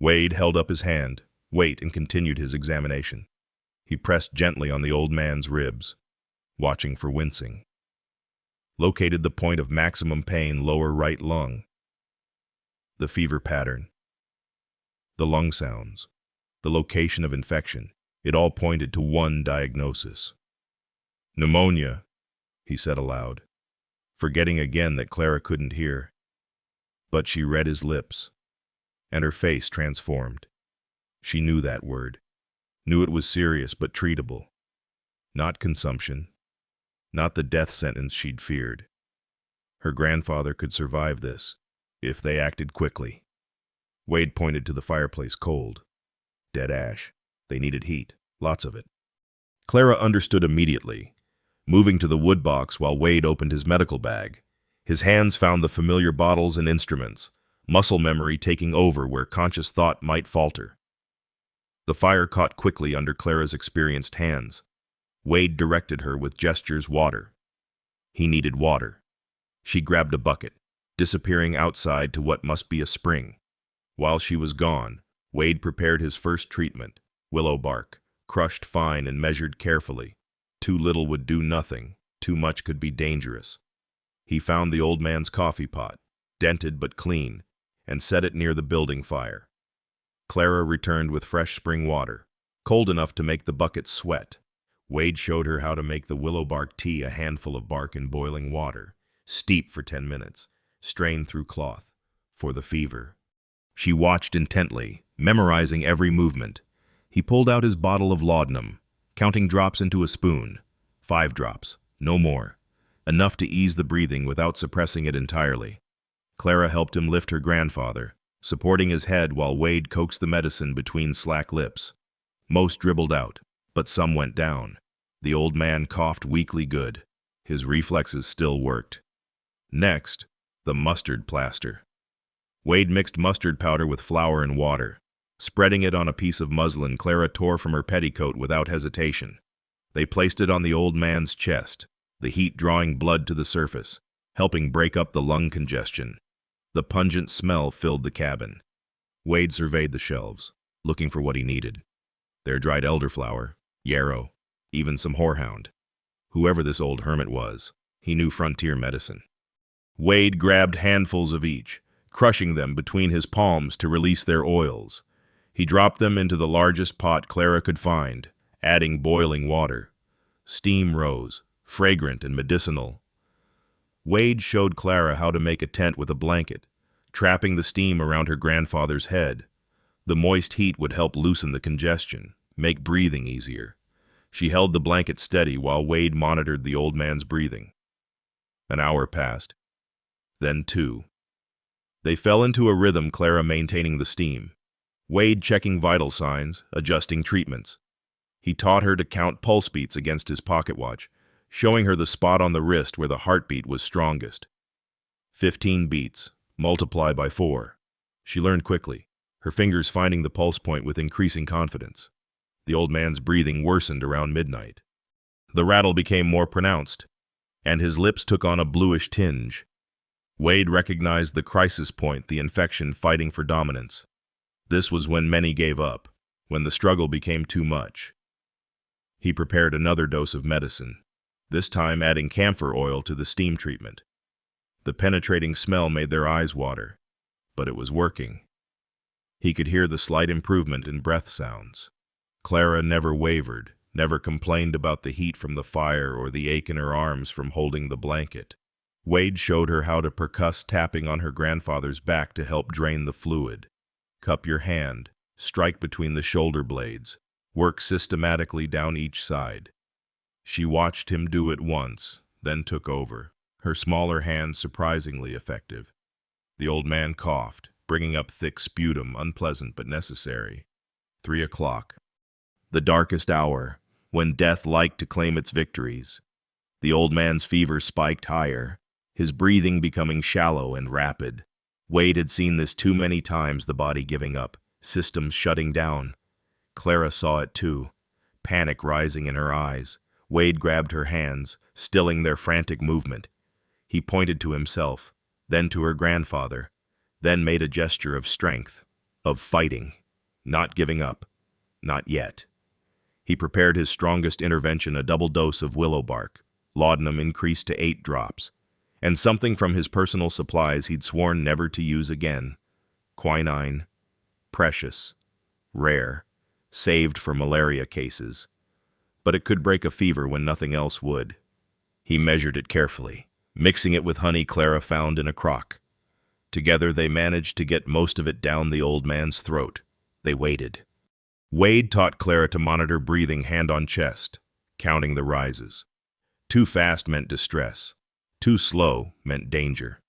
A: Wade held up his hand, wait, and continued his examination. He pressed gently on the old man's ribs, watching for wincing. Located the point of maximum pain, lower right lung. The fever pattern. The lung sounds. The location of infection. It all pointed to one diagnosis. Pneumonia, he said aloud, forgetting again that Clara couldn't hear. But she read his lips, and her face transformed. She knew that word, knew it was serious but treatable. Not consumption, not the death sentence she'd feared. Her grandfather could survive this, if they acted quickly. Wade pointed to the fireplace, cold. Dead ash. They needed heat, lots of it. Clara understood immediately, moving to the wood box while Wade opened his medical bag. His hands found the familiar bottles and instruments, muscle memory taking over where conscious thought might falter. The fire caught quickly under Clara's experienced hands. Wade directed her with gestures, water. He needed water. She grabbed a bucket, disappearing outside to what must be a spring. While she was gone, Wade prepared his first treatment, willow bark, crushed fine and measured carefully. Too little would do nothing, too much could be dangerous. He found the old man's coffee pot, dented but clean, and set it near the building fire. Clara returned with fresh spring water, cold enough to make the bucket sweat. Wade showed her how to make the willow bark tea, a handful of bark in boiling water. Steep for 10 minutes, strain through cloth, for the fever. She watched intently, memorizing every movement. He pulled out his bottle of laudanum, counting drops into a spoon. 5 drops, no more. Enough to ease the breathing without suppressing it entirely. Clara helped him lift her grandfather, supporting his head while Wade coaxed the medicine between slack lips. Most dribbled out, but some went down. The old man coughed weakly good. His reflexes still worked. Next, the mustard plaster. Wade mixed mustard powder with flour and water. Spreading it on a piece of muslin, Clara tore from her petticoat without hesitation. They placed it on the old man's chest, the heat drawing blood to the surface, helping break up the lung congestion. The pungent smell filled the cabin. Wade surveyed the shelves, looking for what he needed. There dried elderflower, yarrow, even some horehound. Whoever this old hermit was, he knew frontier medicine. Wade grabbed handfuls of each, crushing them between his palms to release their oils. He dropped them into the largest pot Clara could find, adding boiling water. Steam rose, fragrant and medicinal. Wade showed Clara how to make a tent with a blanket, trapping the steam around her grandfather's head. The moist heat would help loosen the congestion, make breathing easier. She held the blanket steady while Wade monitored the old man's breathing. An hour passed, then 2. They fell into a rhythm, Clara maintaining the steam, Wade checking vital signs, adjusting treatments. He taught her to count pulse beats against his pocket watch, showing her the spot on the wrist where the heartbeat was strongest. 15 beats, multiply by 4. She learned quickly, her fingers finding the pulse point with increasing confidence. The old man's breathing worsened around midnight. The rattle became more pronounced, and his lips took on a bluish tinge. Wade recognized the crisis point, the infection fighting for dominance. This was when many gave up, when the struggle became too much. He prepared another dose of medicine, this time adding camphor oil to the steam treatment. The penetrating smell made their eyes water, but it was working. He could hear the slight improvement in breath sounds. Clara never wavered, never complained about the heat from the fire or the ache in her arms from holding the blanket. Wade showed her how to percuss, tapping on her grandfather's back to help drain the fluid. Cup your hand, strike between the shoulder blades, work systematically down each side. She watched him do it once, then took over, her smaller hands surprisingly effective. The old man coughed, bringing up thick sputum, unpleasant but necessary. 3 o'clock. The darkest hour, when death liked to claim its victories. The old man's fever spiked higher, his breathing becoming shallow and rapid. Wade had seen this too many times, the body giving up, systems shutting down. Clara saw it too, panic rising in her eyes. Wade grabbed her hands, stilling their frantic movement. He pointed to himself, then to her grandfather, then made a gesture of strength, of fighting, not giving up, not yet. He prepared his strongest intervention, a double dose of willow bark, laudanum increased to 8 drops, and something from his personal supplies he'd sworn never to use again. Quinine, precious, rare, saved for malaria cases. But it could break a fever when nothing else would. He measured it carefully, mixing it with honey Clara found in a crock. Together they managed to get most of it down the old man's throat. They waited. Wade taught Clara to monitor breathing, hand on chest, counting the rises. Too fast meant distress. Too slow meant danger.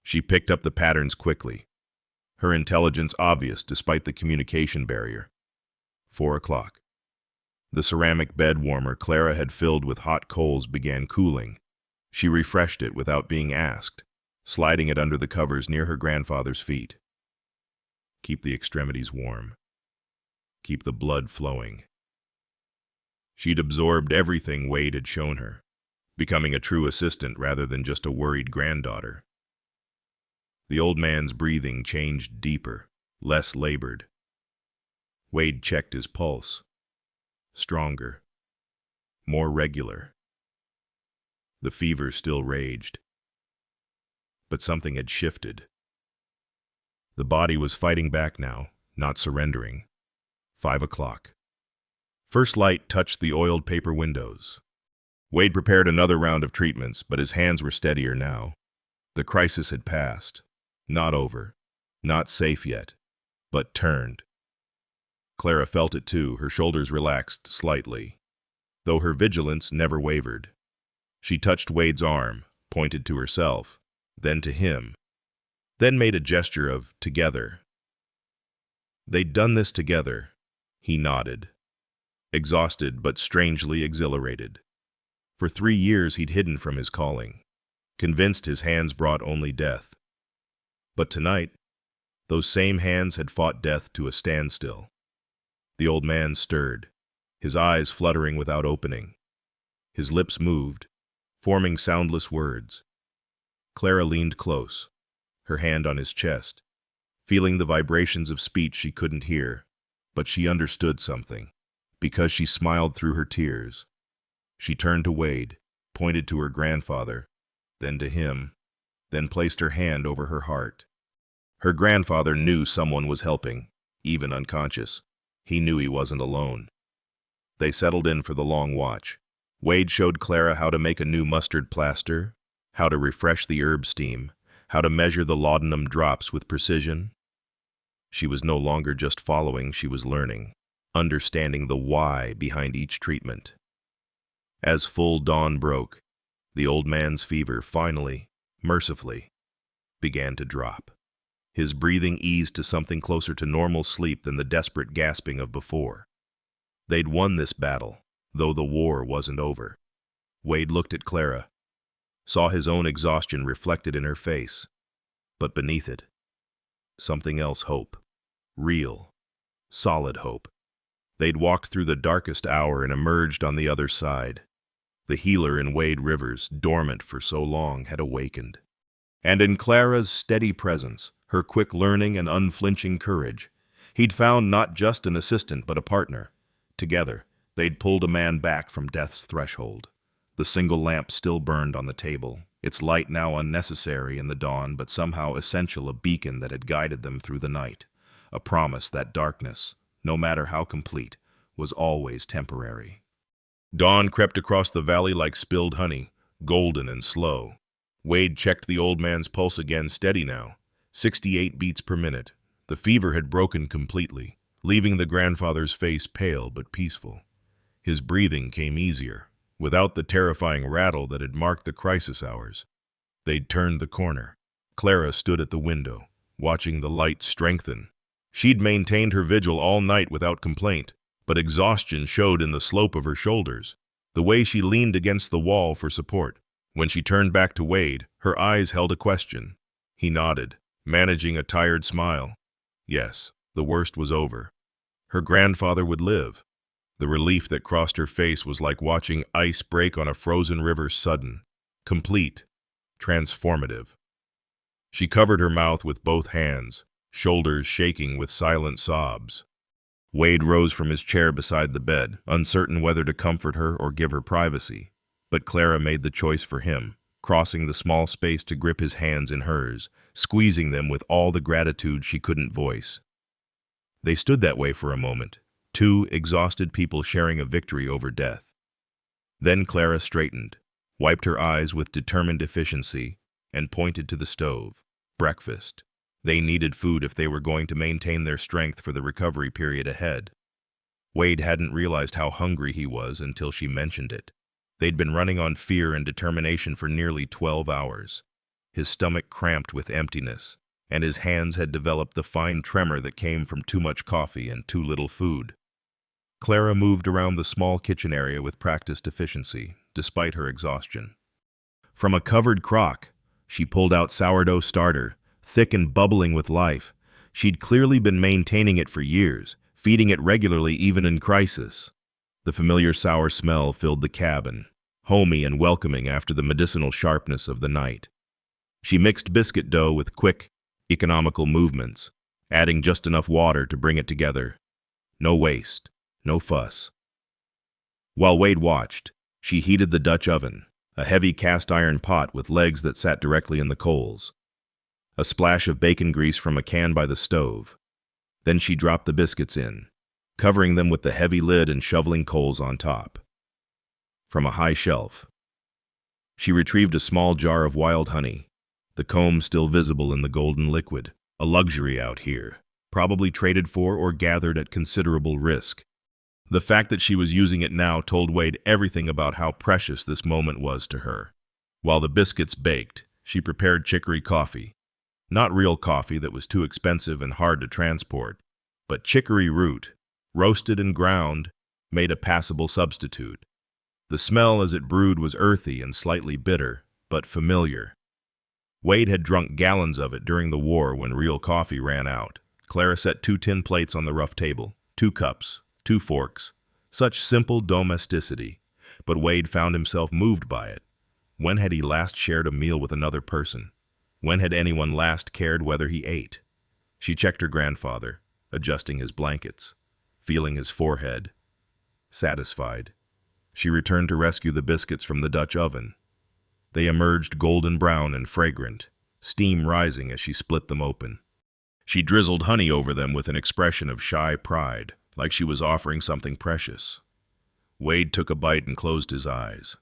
A: She picked up the patterns quickly, her intelligence obvious despite the communication barrier. 4 o'clock. The ceramic bed warmer Clara had filled with hot coals began cooling. She refreshed it without being asked, sliding it under the covers near her grandfather's feet. Keep the extremities warm. Keep the blood flowing. She'd absorbed everything Wade had shown her, becoming a true assistant rather than just a worried granddaughter. The old man's breathing changed deeper, less labored. Wade checked his pulse. Stronger. More regular. The fever still raged. But something had shifted. The body was fighting back now, not surrendering. 5 o'clock. First light touched the oiled paper windows. Wade prepared another round of treatments, but his hands were steadier now. The crisis had passed. Not over. Not safe yet. But turned. Clara felt it too, her shoulders relaxed slightly, though her vigilance never wavered. She touched Wade's arm, pointed to herself, then to him, then made a gesture of together. They'd done this together. He nodded, exhausted but strangely exhilarated. For 3 years he'd hidden from his calling, convinced his hands brought only death. But tonight, those same hands had fought death to a standstill. The old man stirred, his eyes fluttering without opening. His lips moved, forming soundless words. Clara leaned close, her hand on his chest, feeling the vibrations of speech she couldn't hear, but she understood something, because she smiled through her tears. She turned to Wade, pointed to her grandfather, then to him, then placed her hand over her heart. Her grandfather knew someone was helping, even unconscious. He knew he wasn't alone. They settled in for the long watch. Wade showed Clara how to make a new mustard plaster, how to refresh the herb steam, how to measure the laudanum drops with precision. She was no longer just following, she was learning, understanding the why behind each treatment. As full dawn broke, the old man's fever finally, mercifully, began to drop. His breathing eased to something closer to normal sleep than the desperate gasping of before. They'd won this battle, though the war wasn't over. Wade looked at Clara, saw his own exhaustion reflected in her face, but beneath it, something else, hope. Real, solid hope. They'd walked through the darkest hour and emerged on the other side. The healer in Wade Rivers, dormant for so long, had awakened. And in Clara's steady presence, her quick learning and unflinching courage, he'd found not just an assistant but a partner. Together, they'd pulled a man back from death's threshold. The single lamp still burned on the table, its light now unnecessary in the dawn but somehow essential, a beacon that had guided them through the night, a promise that darkness, no matter how complete, was always temporary. Dawn crept across the valley like spilled honey, golden and slow. Wade checked the old man's pulse again, steady now, 68 beats per minute. The fever had broken completely, leaving the grandfather's face pale but peaceful. His breathing came easier, without the terrifying rattle that had marked the crisis hours. They'd turned the corner. Clara stood at the window, watching the light strengthen. She'd maintained her vigil all night without complaint, but exhaustion showed in the slope of her shoulders, the way she leaned against the wall for support. When she turned back to Wade, her eyes held a question. He nodded, managing a tired smile. Yes, the worst was over. Her grandfather would live. The relief that crossed her face was like watching ice break on a frozen river, sudden, complete, transformative. She covered her mouth with both hands, shoulders shaking with silent sobs. Wade rose from his chair beside the bed, uncertain whether to comfort her or give her privacy. But Clara made the choice for him, crossing the small space to grip his hands in hers, squeezing them with all the gratitude she couldn't voice. They stood that way for a moment, two exhausted people sharing a victory over death. Then Clara straightened, wiped her eyes with determined efficiency, and pointed to the stove. Breakfast. They needed food if they were going to maintain their strength for the recovery period ahead. Wade hadn't realized how hungry he was until she mentioned it. They'd been running on fear and determination for nearly 12 hours. His stomach cramped with emptiness, and his hands had developed the fine tremor that came from too much coffee and too little food. Clara moved around the small kitchen area with practiced efficiency, despite her exhaustion. From a covered crock, she pulled out sourdough starter, thick and bubbling with life. She'd clearly been maintaining it for years, feeding it regularly even in crisis. The familiar sour smell filled the cabin, homey and welcoming after the medicinal sharpness of the night. She mixed biscuit dough with quick, economical movements, adding just enough water to bring it together. No waste, no fuss. While Wade watched, she heated the Dutch oven, a heavy cast-iron pot with legs that sat directly in the coals. A splash of bacon grease from a can by the stove. Then she dropped the biscuits in, covering them with the heavy lid and shoveling coals on top. From a high shelf, she retrieved a small jar of wild honey, the comb still visible in the golden liquid, a luxury out here, probably traded for or gathered at considerable risk. The fact that she was using it now told Wade everything about how precious this moment was to her. While the biscuits baked, she prepared chicory coffee. Not real coffee that was too expensive and hard to transport, but chicory root, roasted and ground, made a passable substitute. The smell as it brewed was earthy and slightly bitter, but familiar. Wade had drunk gallons of it during the war when real coffee ran out. Clara set 2 tin plates on the rough table, 2 cups, 2 forks. Such simple domesticity, but Wade found himself moved by it. When had he last shared a meal with another person? When had anyone last cared whether he ate? She checked her grandfather, adjusting his blankets, feeling his forehead. Satisfied, she returned to rescue the biscuits from the Dutch oven. They emerged golden brown and fragrant, steam rising as she split them open. She drizzled honey over them with an expression of shy pride, like she was offering something precious. Wade took a bite and closed his eyes.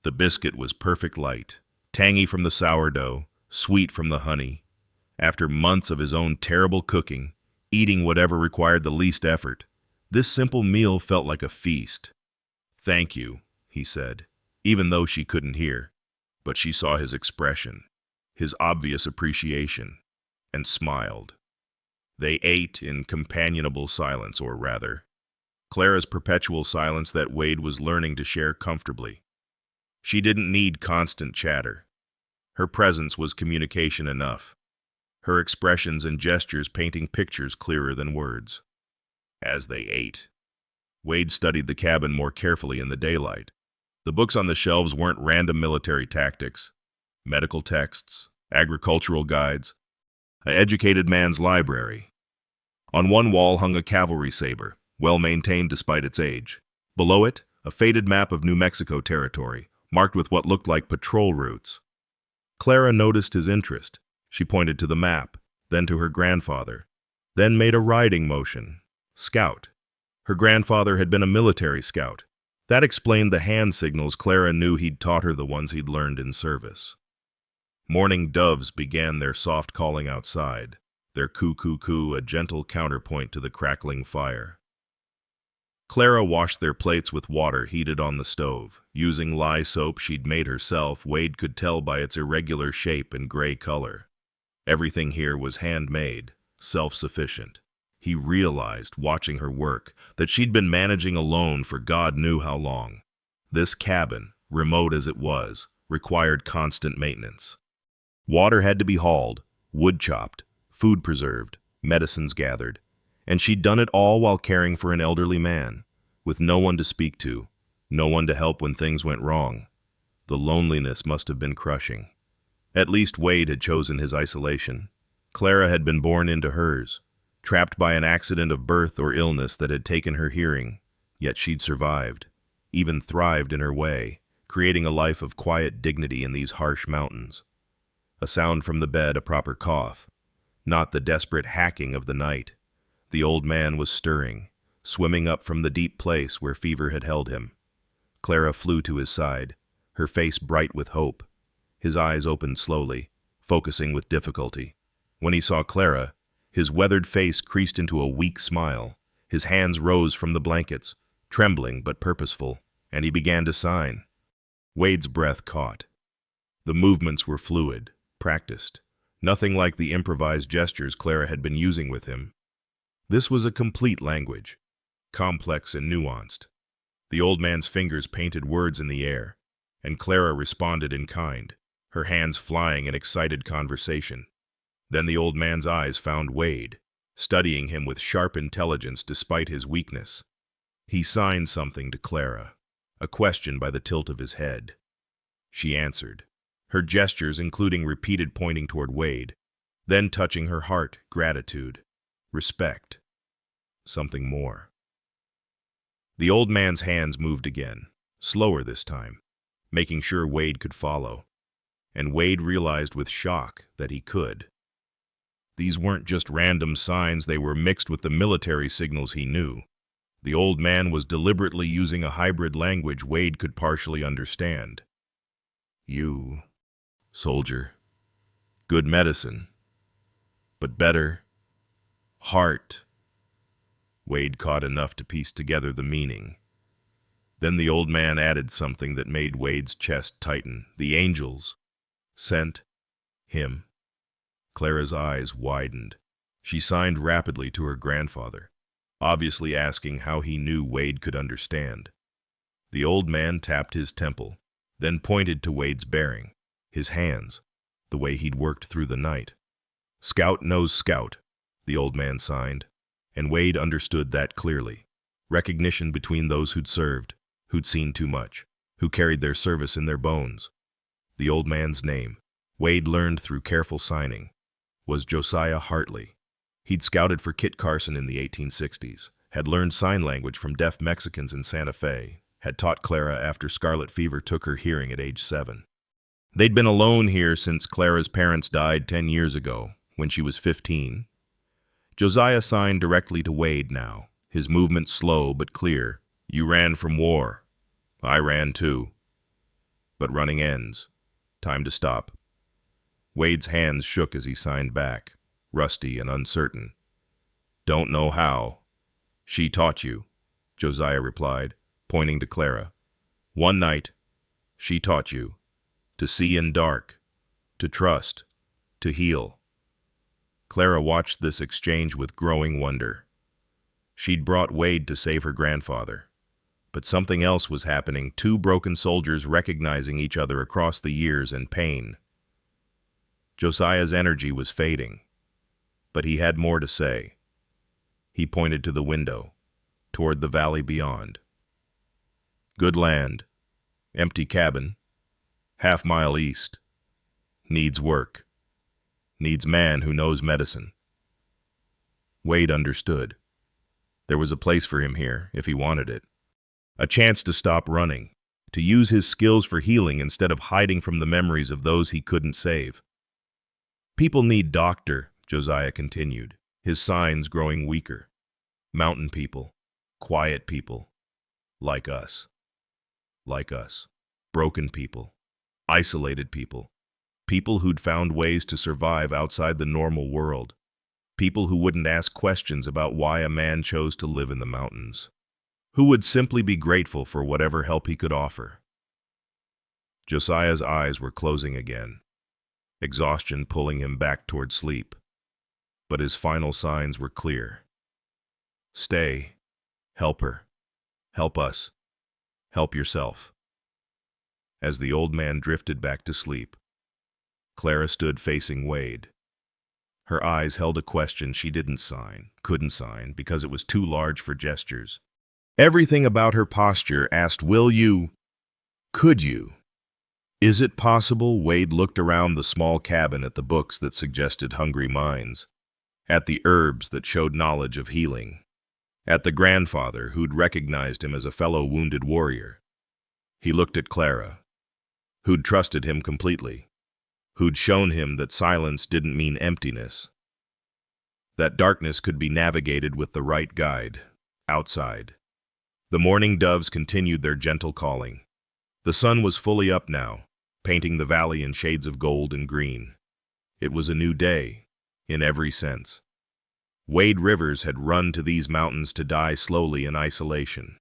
A: The biscuit was perfect light, tangy from the sourdough, sweet from the honey. After months of his own terrible cooking, eating whatever required the least effort, this simple meal felt like a feast. "Thank you," he said, even though she couldn't hear. But she saw his expression, his obvious appreciation, and smiled. They ate in companionable silence, or rather, Clara's perpetual silence that Wade was learning to share comfortably. She didn't need constant chatter. Her presence was communication enough, her expressions and gestures painting pictures clearer than words. As they ate, Wade studied the cabin more carefully in the daylight. The books on the shelves weren't random military tactics, medical texts, agricultural guides, an educated man's library. On one wall hung a cavalry saber, well maintained despite its age. Below it, a faded map of New Mexico territory, marked with what looked like patrol routes. Clara noticed his interest. She pointed to the map, then to her grandfather, then made a riding motion. Scout. Her grandfather had been a military scout. That explained the hand signals Clara knew he'd taught her, the ones he'd learned in service. Morning doves began their soft calling outside, their coo-coo-coo a gentle counterpoint to the crackling fire. Clara washed their plates with water heated on the stove. Using lye soap she'd made herself, Wade could tell by its irregular shape and gray color. Everything here was handmade, self-sufficient. He realized, watching her work, that she'd been managing alone for God knew how long. This cabin, remote as it was, required constant maintenance. Water had to be hauled, wood chopped, food preserved, medicines gathered, and she'd done it all while caring for an elderly man, with no one to speak to, no one to help when things went wrong. The loneliness must have been crushing. At least Wade had chosen his isolation. Clara had been born into hers, trapped by an accident of birth or illness that had taken her hearing, yet she'd survived, even thrived in her way, creating a life of quiet dignity in these harsh mountains. A sound from the bed, a proper cough, not the desperate hacking of the night. The old man was stirring, swimming up from the deep place where fever had held him. Clara flew to his side, her face bright with hope. His eyes opened slowly, focusing with difficulty. When he saw Clara, his weathered face creased into a weak smile. His hands rose from the blankets, trembling but purposeful, and he began to sign. Wade's breath caught. The movements were fluid, practiced, nothing like the improvised gestures Clara had been using with him. This was a complete language, complex and nuanced. The old man's fingers painted words in the air, and Clara responded in kind, her hands flying in excited conversation. Then the old man's eyes found Wade, studying him with sharp intelligence despite his weakness. He signed something to Clara, a question by the tilt of his head. She answered, her gestures including repeated pointing toward Wade, then touching her heart, gratitude, respect, something more. The old man's hands moved again, slower this time, making sure Wade could follow. And Wade realized with shock that he could. These weren't just random signs, they were mixed with the military signals he knew. The old man was deliberately using a hybrid language Wade could partially understand. You, soldier, good medicine, but better, heart. Wade caught enough to piece together the meaning. Then the old man added something that made Wade's chest tighten. The angels sent him. Clara's eyes widened. She signed rapidly to her grandfather, obviously asking how he knew Wade could understand. The old man tapped his temple, then pointed to Wade's bearing, his hands, the way he'd worked through the night. Scout knows scout, the old man signed, and Wade understood that clearly. Recognition between those who'd served, who'd seen too much, who carried their service in their bones. The old man's name, Wade learned through careful signing, was Josiah Hartley. He'd scouted for Kit Carson in the 1860s, had learned sign language from deaf Mexicans in Santa Fe, had taught Clara after scarlet fever took her hearing at age 7. They'd been alone here since Clara's parents died 10 years ago, when she was 15. Josiah signed directly to Wade now, his movements slow but clear. You ran from war. I ran too. But running ends. Time to stop. Wade's hands shook as he signed back, rusty and uncertain. Don't know how. She taught you, Josiah replied, pointing to Clara. One night, she taught you to see in dark, to trust, to heal. Clara watched this exchange with growing wonder. She'd brought Wade to save her grandfather. But something else was happening, two broken soldiers recognizing each other across the years and pain. Josiah's energy was fading, but he had more to say. He pointed to the window. toward the valley beyond. Good land, empty cabin, half-mile east. Needs work. Needs man who knows medicine. Wade understood. There was a place for him here, if he wanted it. A chance to stop running, to use his skills for healing instead of hiding from the memories of those he couldn't save. People need doctor, Josiah continued, his signs growing weaker. Mountain people, quiet people, like us. Like us. Broken people, isolated people, people who'd found ways to survive outside the normal world, people who wouldn't ask questions about why a man chose to live in the mountains, who would simply be grateful for whatever help he could offer. Josiah's eyes were closing again, exhaustion pulling him back toward sleep, but his final signs were clear. Stay. Help her. Help us. Help yourself. As the old man drifted back to sleep, Clara stood facing Wade. Her eyes held a question she couldn't sign, because it was too large for gestures. Everything about her posture asked, will you? Could you? Is it possible? Wade looked around the small cabin at the books that suggested hungry minds, at the herbs that showed knowledge of healing, at the grandfather who'd recognized him as a fellow wounded warrior. He looked at Clara, who'd trusted him completely, who'd shown him that silence didn't mean emptiness, that darkness could be navigated with the right guide, outside. The morning doves continued their gentle calling. The sun was fully up now, painting the valley in shades of gold and green. It was a new day, in every sense. Wade Rivers had run to these mountains to die slowly in isolation.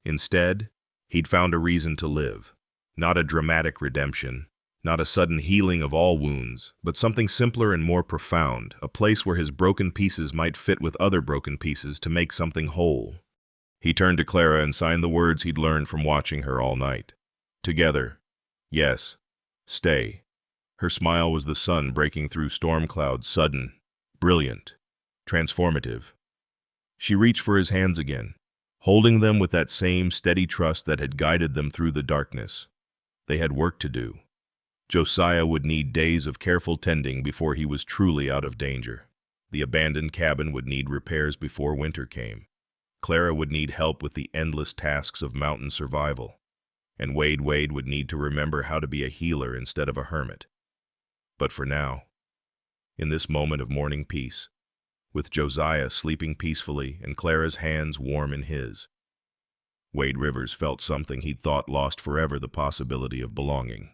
A: Instead, he'd found a reason to live. Not a dramatic redemption, not a sudden healing of all wounds, but something simpler and more profound, a place where his broken pieces might fit with other broken pieces to make something whole. He turned to Clara and signed the words he'd learned from watching her all night. Together. Yes. Stay. Her smile was the sun breaking through storm clouds, sudden, brilliant, transformative. She reached for his hands again, holding them with that same steady trust that had guided them through the darkness. They had work to do. Josiah would need days of careful tending before he was truly out of danger. The abandoned cabin would need repairs before winter came. Clara would need help with the endless tasks of mountain survival. And Wade would need to remember how to be a healer instead of a hermit. But for now, in this moment of morning peace, with Josiah sleeping peacefully and Clara's hands warm in his, Wade Rivers felt something he'd thought lost forever, the possibility of belonging.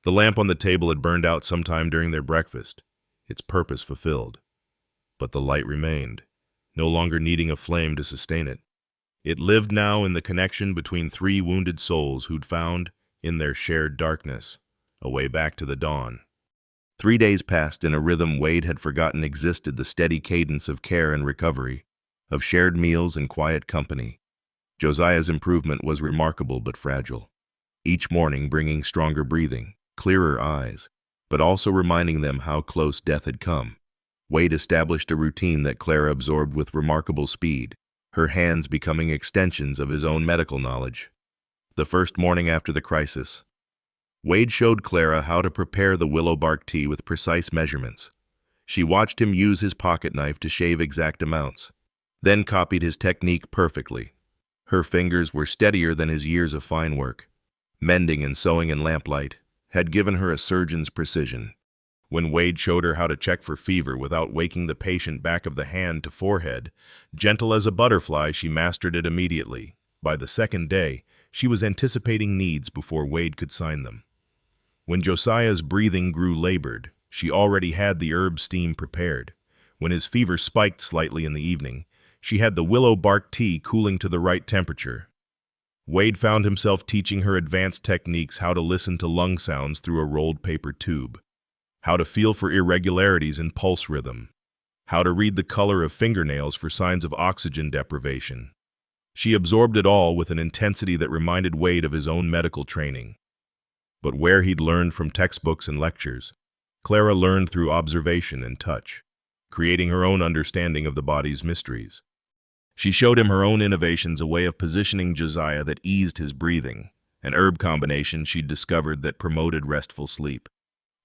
A: The lamp on the table had burned out sometime during their breakfast, its purpose fulfilled. But the light remained, no longer needing a flame to sustain it. It lived now in the connection between three wounded souls who'd found, in their shared darkness, a way back to the dawn. 3 days passed in a rhythm Wade had forgotten existed, the steady cadence of care and recovery, of shared meals and quiet company. Josiah's improvement was remarkable but fragile, each morning bringing stronger breathing, clearer eyes, but also reminding them how close death had come. Wade established a routine that Clara absorbed with remarkable speed, her hands becoming extensions of his own medical knowledge. The first morning after the crisis, Wade showed Clara how to prepare the willow bark tea with precise measurements. She watched him use his pocket knife to shave exact amounts, then copied his technique perfectly. Her fingers were steadier than his years of fine work. Mending and sewing in lamplight had given her a surgeon's precision. When Wade showed her how to check for fever without waking the patient, back of the hand to forehead, gentle as a butterfly, she mastered it immediately. By the second day, she was anticipating needs before Wade could sign them. When Josiah's breathing grew labored, she already had the herb steam prepared. When his fever spiked slightly in the evening, she had the willow bark tea cooling to the right temperature. Wade found himself teaching her advanced techniques, how to listen to lung sounds through a rolled paper tube, how to feel for irregularities in pulse rhythm, how to read the color of fingernails for signs of oxygen deprivation. She absorbed it all with an intensity that reminded Wade of his own medical training. But where he'd learned from textbooks and lectures, Clara learned through observation and touch, creating her own understanding of the body's mysteries. She showed him her own innovations, a way of positioning Josiah that eased his breathing, an herb combination she'd discovered that promoted restful sleep.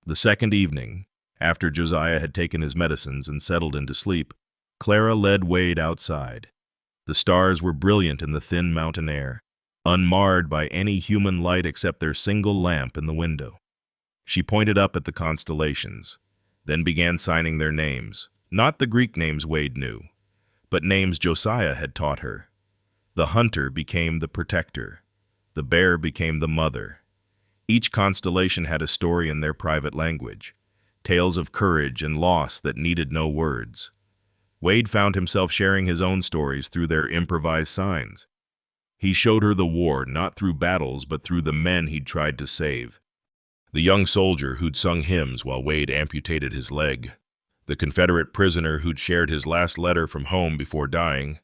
A: The second evening, after Josiah had taken his medicines and settled into sleep, Clara led Wade outside. The stars were brilliant in the thin mountain air, unmarred by any human light except their single lamp in the window. She pointed up at the constellations, then began signing their names, not the Greek names Wade knew, but names Josiah had taught her. The hunter became the protector. The bear became the mother. Each constellation had a story in their private language, tales of courage and loss that needed no words. Wade found himself sharing his own stories through their improvised signs. He showed her the war, not through battles, but through the men he'd tried to save. The young soldier who'd sung hymns while Wade amputated his leg. The Confederate prisoner who'd shared his last letter from home before dying.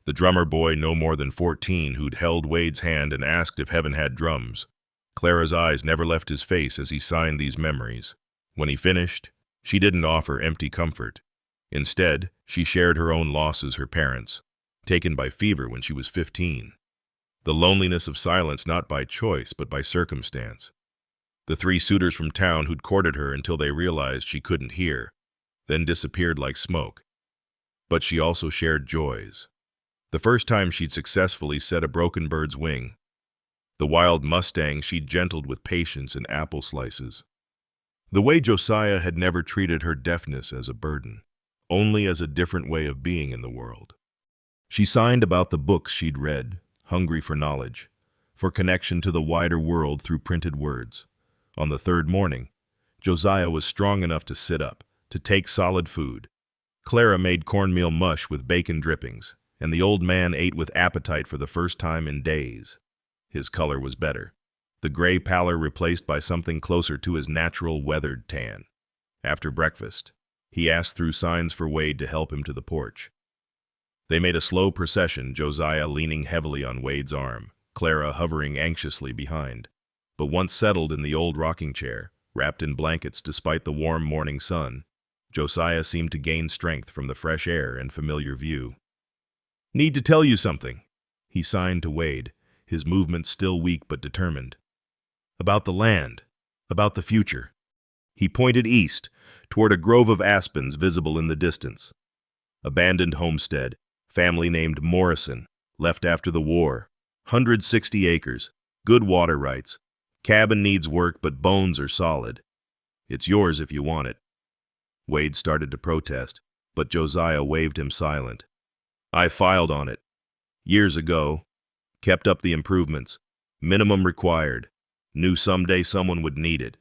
A: The drummer boy no more than 14 who'd held Wade's hand and asked if heaven had drums. Clara's eyes never left his face as he signed these memories. When he finished, she didn't offer empty comfort. Instead, she shared her own losses, her parents, taken by fever when she was 15. The loneliness of silence, not by choice, but by circumstance. The 3 suitors from town who'd courted her until they realized she couldn't hear, then disappeared like smoke. But she also shared joys. The first time she'd successfully set a broken bird's wing. The wild mustang she'd gentled with patience and apple slices. The way Josiah had never treated her deafness as a burden, only as a different way of being in the world. She signed about the books she'd read, hungry for knowledge, for connection to the wider world through printed words. On the third morning, Josiah was strong enough to sit up, to take solid food. Clara made cornmeal mush with bacon drippings, and the old man ate with appetite for the first time in days. His color was better, the gray pallor replaced by something closer to his natural weathered tan. After breakfast, he asked through signs for Wade to help him to the porch. They made a slow procession, Josiah leaning heavily on Wade's arm, Clara hovering anxiously behind. But once settled in the old rocking chair, wrapped in blankets despite the warm morning sun, Josiah seemed to gain strength from the fresh air and familiar view. "Need to tell you something," he signed to Wade, his movements still weak but determined. "About the land, about the future." He pointed east, toward a grove of aspens visible in the distance. Abandoned homestead, family named Morrison, left after the war. 160 acres, good water rights. Cabin needs work, but bones are solid. It's yours if you want it. Wade started to protest, but Josiah waved him silent. "I filed on it. Years ago. Kept up the improvements. Minimum required. Knew someday someone would need it.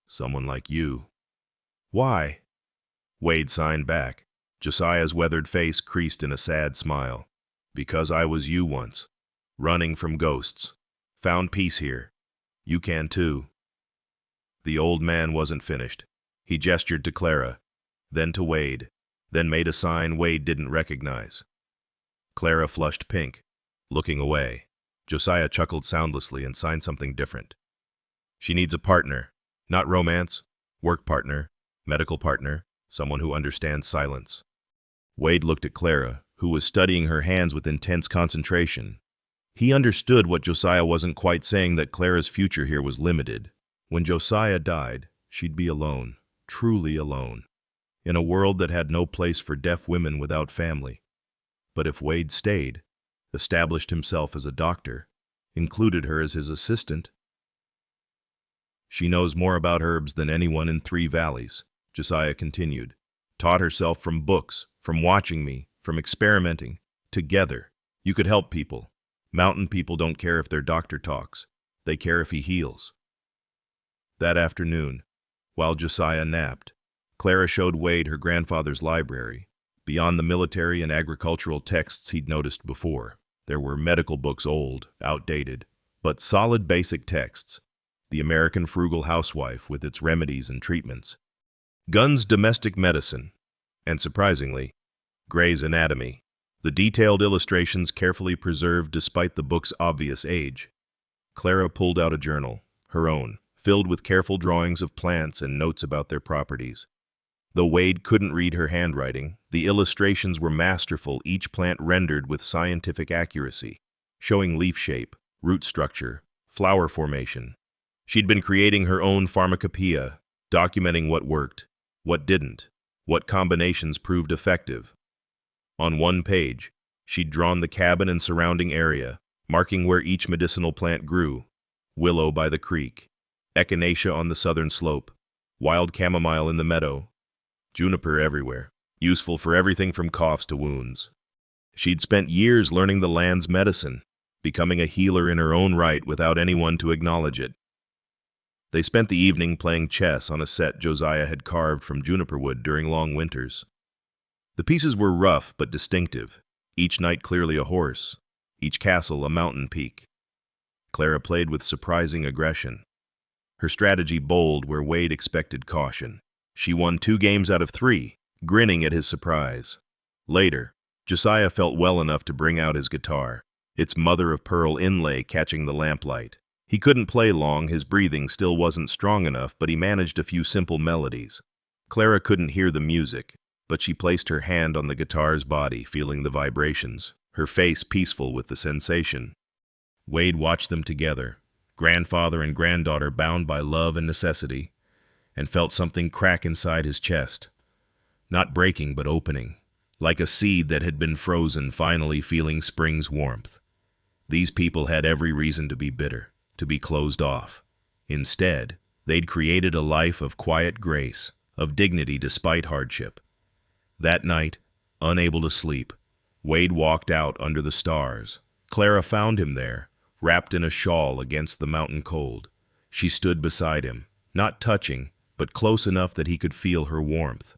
A: Someone like you." "Why?" Wade signed back. Josiah's weathered face creased in a sad smile. "Because I was you once. Running from ghosts. Found peace here. You can too." The old man wasn't finished. He gestured to Clara, then to Wade, then made a sign Wade didn't recognize. Clara flushed pink, looking away. Josiah chuckled soundlessly and signed something different. "She needs a partner, not romance, work partner, medical partner, someone who understands silence." Wade looked at Clara, who was studying her hands with intense concentration. He understood what Josiah wasn't quite saying, that Clara's future here was limited. When Josiah died, she'd be alone, truly alone, in a world that had no place for deaf women without family. But if Wade stayed, established himself as a doctor, included her as his assistant. "She knows more about herbs than anyone in 3 valleys, Josiah continued. "Taught herself from books, from watching me, from experimenting. Together, you could help people. Mountain people don't care if their doctor talks. They care if he heals." That afternoon, while Josiah napped, Clara showed Wade her grandfather's library. Beyond the military and agricultural texts he'd noticed before, there were medical books, old, outdated, but solid basic texts. The American Frugal Housewife with its remedies and treatments. Gunn's Domestic Medicine, and surprisingly, Gray's Anatomy. The detailed illustrations carefully preserved despite the book's obvious age. Clara pulled out a journal, her own, filled with careful drawings of plants and notes about their properties. Though Wade couldn't read her handwriting, the illustrations were masterful, each plant rendered with scientific accuracy, showing leaf shape, root structure, flower formation. She'd been creating her own pharmacopoeia, documenting what worked, what didn't, what combinations proved effective. On one page, she'd drawn the cabin and surrounding area, marking where each medicinal plant grew: willow by the creek, echinacea on the southern slope, wild chamomile in the meadow, juniper everywhere, useful for everything from coughs to wounds. She'd spent years learning the land's medicine, becoming a healer in her own right without anyone to acknowledge it. They spent the evening playing chess on a set Josiah had carved from juniper wood during long winters. The pieces were rough but distinctive, each knight clearly a horse, each castle a mountain peak. Clara played with surprising aggression, her strategy bold where Wade expected caution. She won 2 games out of 3, grinning at his surprise. Later, Josiah felt well enough to bring out his guitar, its mother-of-pearl inlay catching the lamplight. He couldn't play long, his breathing still wasn't strong enough, but he managed a few simple melodies. Clara couldn't hear the music, but she placed her hand on the guitar's body, feeling the vibrations, her face peaceful with the sensation. Wade watched them together, grandfather and granddaughter bound by love and necessity, and felt something crack inside his chest. Not breaking, but opening, like a seed that had been frozen finally feeling spring's warmth. These people had every reason to be bitter, to be closed off. Instead, they'd created a life of quiet grace, of dignity despite hardship. That night, unable to sleep, Wade walked out under the stars. Clara found him there, wrapped in a shawl against the mountain cold. She stood beside him, not touching, but close enough that he could feel her warmth.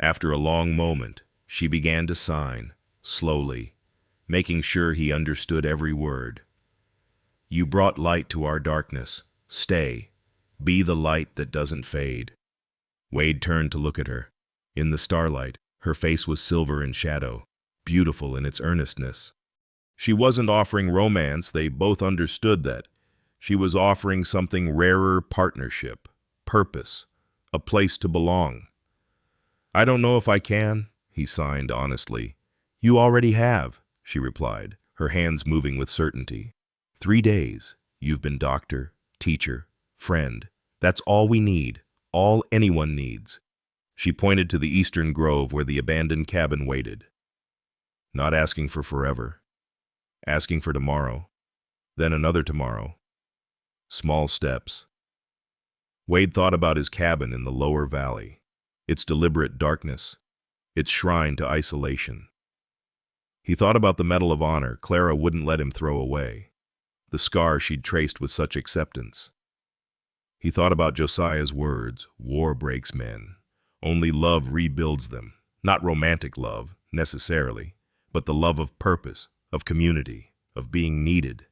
A: After a long moment, she began to sign, slowly, making sure he understood every word. "You brought light to our darkness. Stay. Be the light that doesn't fade." Wade turned to look at her. In the starlight, her face was silver in shadow, beautiful in its earnestness. She wasn't offering romance, they both understood that. She was offering something rarer: partnership, purpose, a place to belong. "I don't know if I can," he signed honestly. "You already have," she replied, her hands moving with certainty. 3 days. You've been doctor, teacher, friend. That's all we need, all anyone needs. She pointed to the eastern grove where the abandoned cabin waited. Not asking for forever. Asking for tomorrow. Then another tomorrow. Small steps. Wade thought about his cabin in the lower valley, its deliberate darkness, its shrine to isolation. He thought about the Medal of Honor Clara wouldn't let him throw away, the scar she'd traced with such acceptance. He thought about Josiah's words: "War breaks men. Only love rebuilds them." Not romantic love, necessarily, but the love of purpose, of community, of being needed.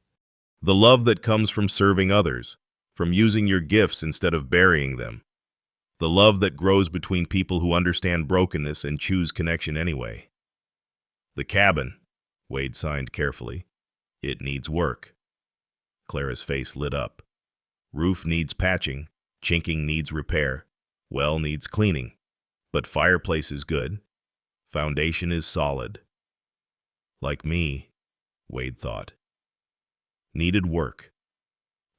A: The love that comes from serving others, from using your gifts instead of burying them. The love that grows between people who understand brokenness and choose connection anyway. "The cabin," Wade signed carefully. "It needs work." Clara's face lit up. "Roof needs patching, chinking needs repair, well needs cleaning. But fireplace is good. Foundation is solid." Like me, Wade thought. Needed work,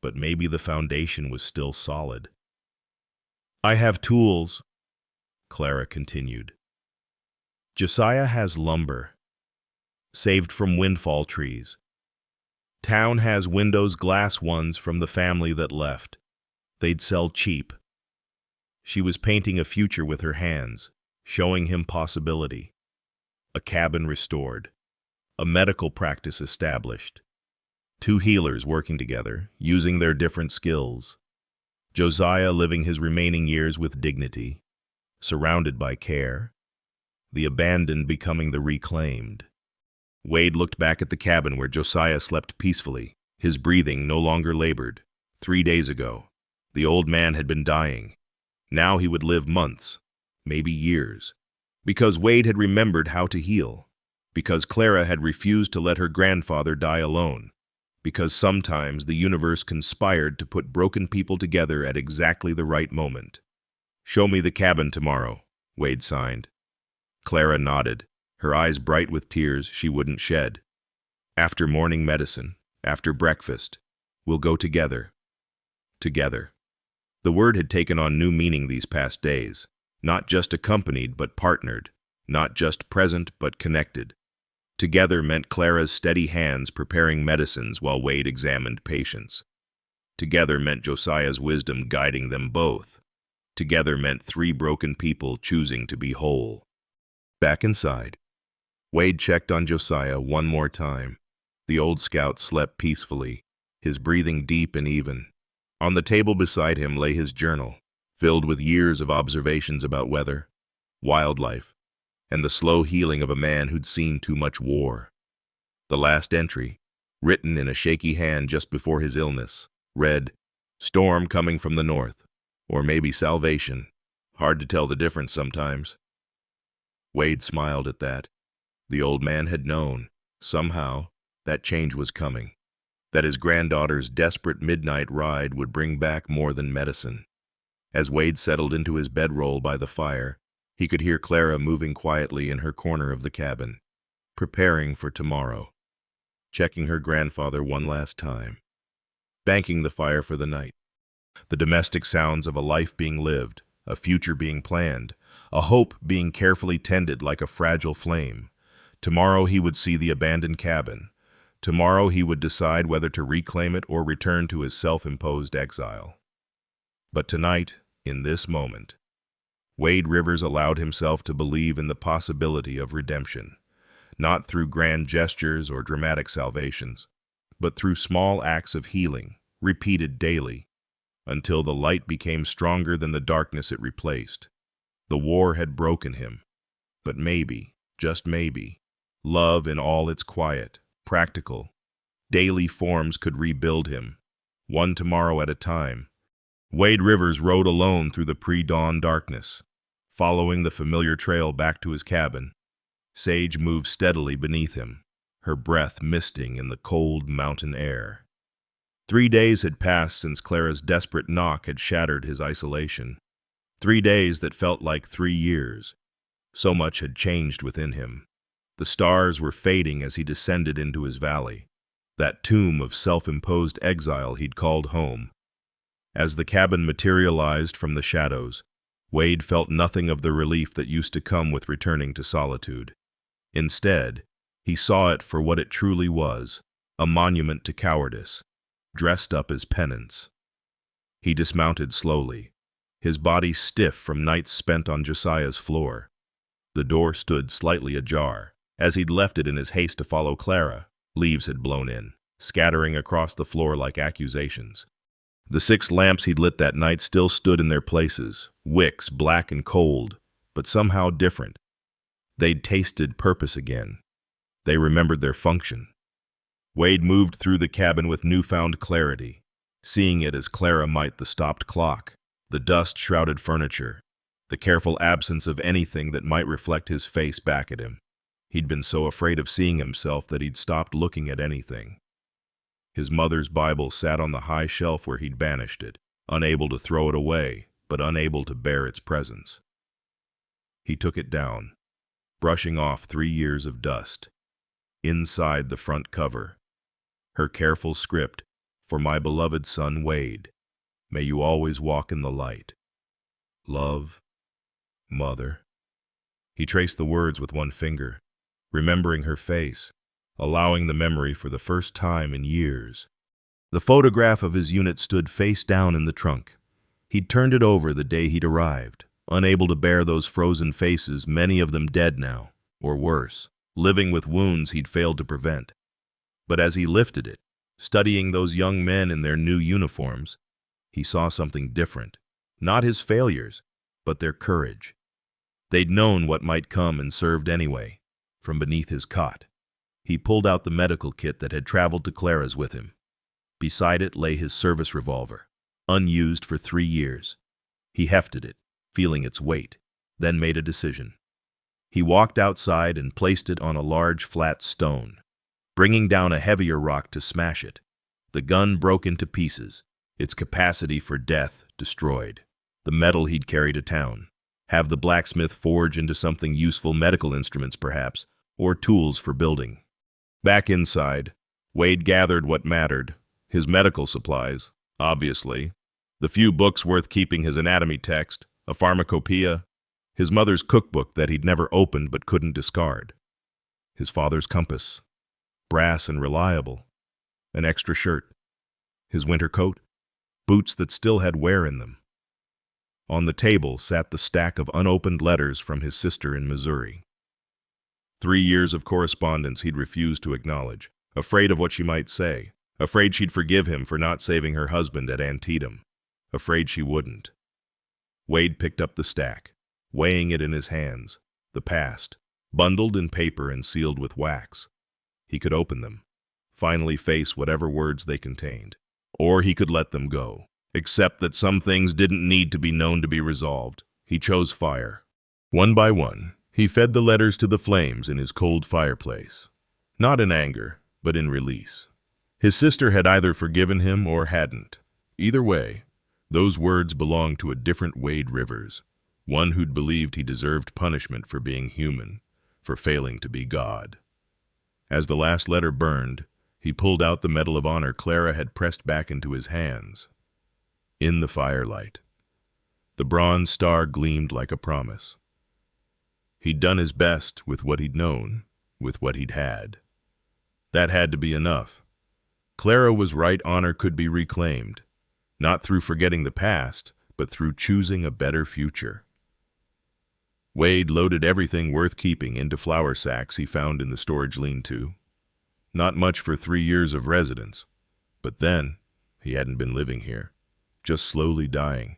A: but maybe the foundation was still solid. "I have tools," Clara continued. "Josiah has lumber, saved from windfall trees. Town has windows, glass ones from the family that left. They'd sell cheap." She was painting a future with her hands, showing him possibility. A cabin restored, a medical practice established, 2 healers working together, using their different skills. Josiah living his remaining years with dignity, surrounded by care. The abandoned becoming the reclaimed. Wade looked back at the cabin where Josiah slept peacefully, his breathing no longer labored. 3 days ago, the old man had been dying. Now he would live months, maybe years, because Wade had remembered how to heal, because Clara had refused to let her grandfather die alone, because sometimes the universe conspired to put broken people together at exactly the right moment. "Show me the cabin tomorrow," Wade signed. Clara nodded, her eyes bright with tears she wouldn't shed. "After morning medicine, after breakfast, we'll go together." Together. The word had taken on new meaning these past days. Not just accompanied, but partnered. Not just present, but connected. Together meant Clara's steady hands preparing medicines while Wade examined patients. Together meant Josiah's wisdom guiding them both. Together meant three broken people choosing to be whole. Back inside, Wade checked on Josiah one more time. The old scout slept peacefully, his breathing deep and even. On the table beside him lay his journal, filled with years of observations about weather, wildlife, and the slow healing of a man who'd seen too much war. The last entry, written in a shaky hand just before his illness, read, "Storm coming from the north," or maybe salvation. Hard to tell the difference sometimes. Wade smiled at that. The old man had known, somehow, that change was coming. That his granddaughter's desperate midnight ride would bring back more than medicine. As Wade settled into his bedroll by the fire, he could hear Clara moving quietly in her corner of the cabin, preparing for tomorrow, checking her grandfather one last time, banking the fire for the night. The domestic sounds of a life being lived, a future being planned, a hope being carefully tended like a fragile flame. Tomorrow he would see the abandoned cabin. Tomorrow he would decide whether to reclaim it or return to his self-imposed exile. But tonight, in this moment, Wade Rivers allowed himself to believe in the possibility of redemption, not through grand gestures or dramatic salvations, but through small acts of healing, repeated daily, until the light became stronger than the darkness it replaced. The war had broken him, but maybe, just maybe, love in all its quiet, practical, daily forms could rebuild him, one tomorrow at a time. Wade Rivers rode alone through the pre-dawn darkness, following the familiar trail back to his cabin. Sage moved steadily beneath him, her breath misting in the cold mountain air. 3 days had passed since Clara's desperate knock had shattered his isolation. 3 days that felt like 3 years. So much had changed within him. The stars were fading as he descended into his valley, that tomb of self-imposed exile he'd called home. As the cabin materialized from the shadows, Wade felt nothing of the relief that used to come with returning to solitude. Instead, he saw it for what it truly was, a monument to cowardice, dressed up as penance. He dismounted slowly, his body stiff from nights spent on Josiah's floor. The door stood slightly ajar. As he'd left it in his haste to follow Clara, leaves had blown in, scattering across the floor like accusations. The 6 lamps he'd lit that night still stood in their places, wicks black and cold, but somehow different. They'd tasted purpose again. They remembered their function. Wade moved through the cabin with newfound clarity, seeing it as Clara might the stopped clock, the dust-shrouded furniture, the careful absence of anything that might reflect his face back at him. He'd been so afraid of seeing himself that he'd stopped looking at anything. His mother's Bible sat on the high shelf where he'd banished it, unable to throw it away, but unable to bear its presence. He took it down, brushing off 3 years of dust. Inside the front cover, her careful script, "For my beloved son Wade, may you always walk in the light. Love, Mother." He traced the words with one finger, remembering her face, allowing the memory for the first time in years. The photograph of his unit stood face down in the trunk. He'd turned it over the day he'd arrived, unable to bear those frozen faces, many of them dead now, or worse, living with wounds he'd failed to prevent. But as he lifted it, studying those young men in their new uniforms, he saw something different. Not his failures, but their courage. They'd known what might come and served anyway. From beneath his cot, he pulled out the medical kit that had traveled to Clara's with him. Beside it lay his service revolver, unused for 3 years. He hefted it, feeling its weight, then made a decision. He walked outside and placed it on a large flat stone, bringing down a heavier rock to smash it. The gun broke into pieces, its capacity for death destroyed. The metal he'd carry to town. Have the blacksmith forge into something useful, medical instruments perhaps, or tools for building. Back inside, Wade gathered what mattered. His medical supplies, obviously. The few books worth keeping, his anatomy text, a pharmacopoeia, his mother's cookbook that he'd never opened but couldn't discard. His father's compass, brass and reliable, an extra shirt, his winter coat, boots that still had wear in them. On the table sat the stack of unopened letters from his sister in Missouri. 3 years of correspondence he'd refused to acknowledge, afraid of what she might say, afraid she'd forgive him for not saving her husband at Antietam, afraid she wouldn't. Wade picked up the stack, weighing it in his hands, the past, bundled in paper and sealed with wax. He could open them, finally face whatever words they contained, or he could let them go. Except that some things didn't need to be known to be resolved. He chose fire. One by one, he fed the letters to the flames in his cold fireplace. Not in anger, but in release. His sister had either forgiven him or hadn't. Either way, those words belonged to a different Wade Rivers, one who'd believed he deserved punishment for being human, for failing to be God. As the last letter burned, he pulled out the Medal of Honor Clara had pressed back into his hands. In the firelight, the bronze star gleamed like a promise. He'd done his best with what he'd known, with what he'd had. That had to be enough. Clara was right. Honor could be reclaimed, not through forgetting the past, but through choosing a better future. Wade loaded everything worth keeping into flour sacks he found in the storage lean-to. Not much for 3 years of residence, but then he hadn't been living here. Just slowly dying.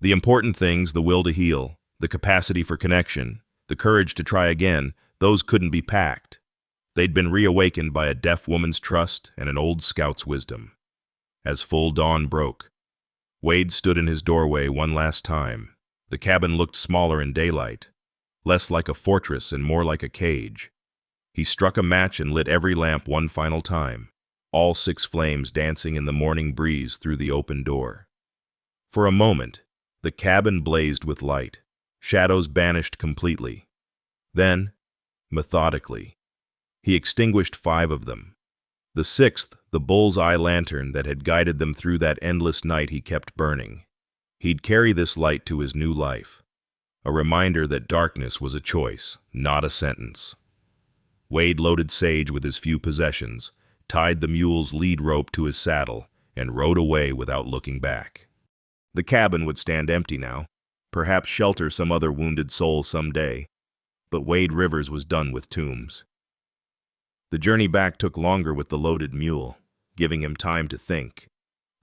A: The important things, the will to heal, the capacity for connection, the courage to try again, those couldn't be packed. They'd been reawakened by a deaf woman's trust and an old scout's wisdom. As full dawn broke, Wade stood in his doorway one last time. The cabin looked smaller in daylight, less like a fortress and more like a cage. He struck a match and lit every lamp one final time, all 6 flames dancing in the morning breeze through the open door. For a moment, the cabin blazed with light. Shadows banished completely. Then, methodically, he extinguished 5 of them. The 6th, the bull's-eye lantern that had guided them through that endless night, he kept burning. He'd carry this light to his new life, a reminder that darkness was a choice, not a sentence. Wade loaded Sage with his few possessions, tied the mule's lead rope to his saddle, and rode away without looking back. The cabin would stand empty now, perhaps shelter some other wounded soul someday, but Wade Rivers was done with tombs. The journey back took longer with the loaded mule, giving him time to think,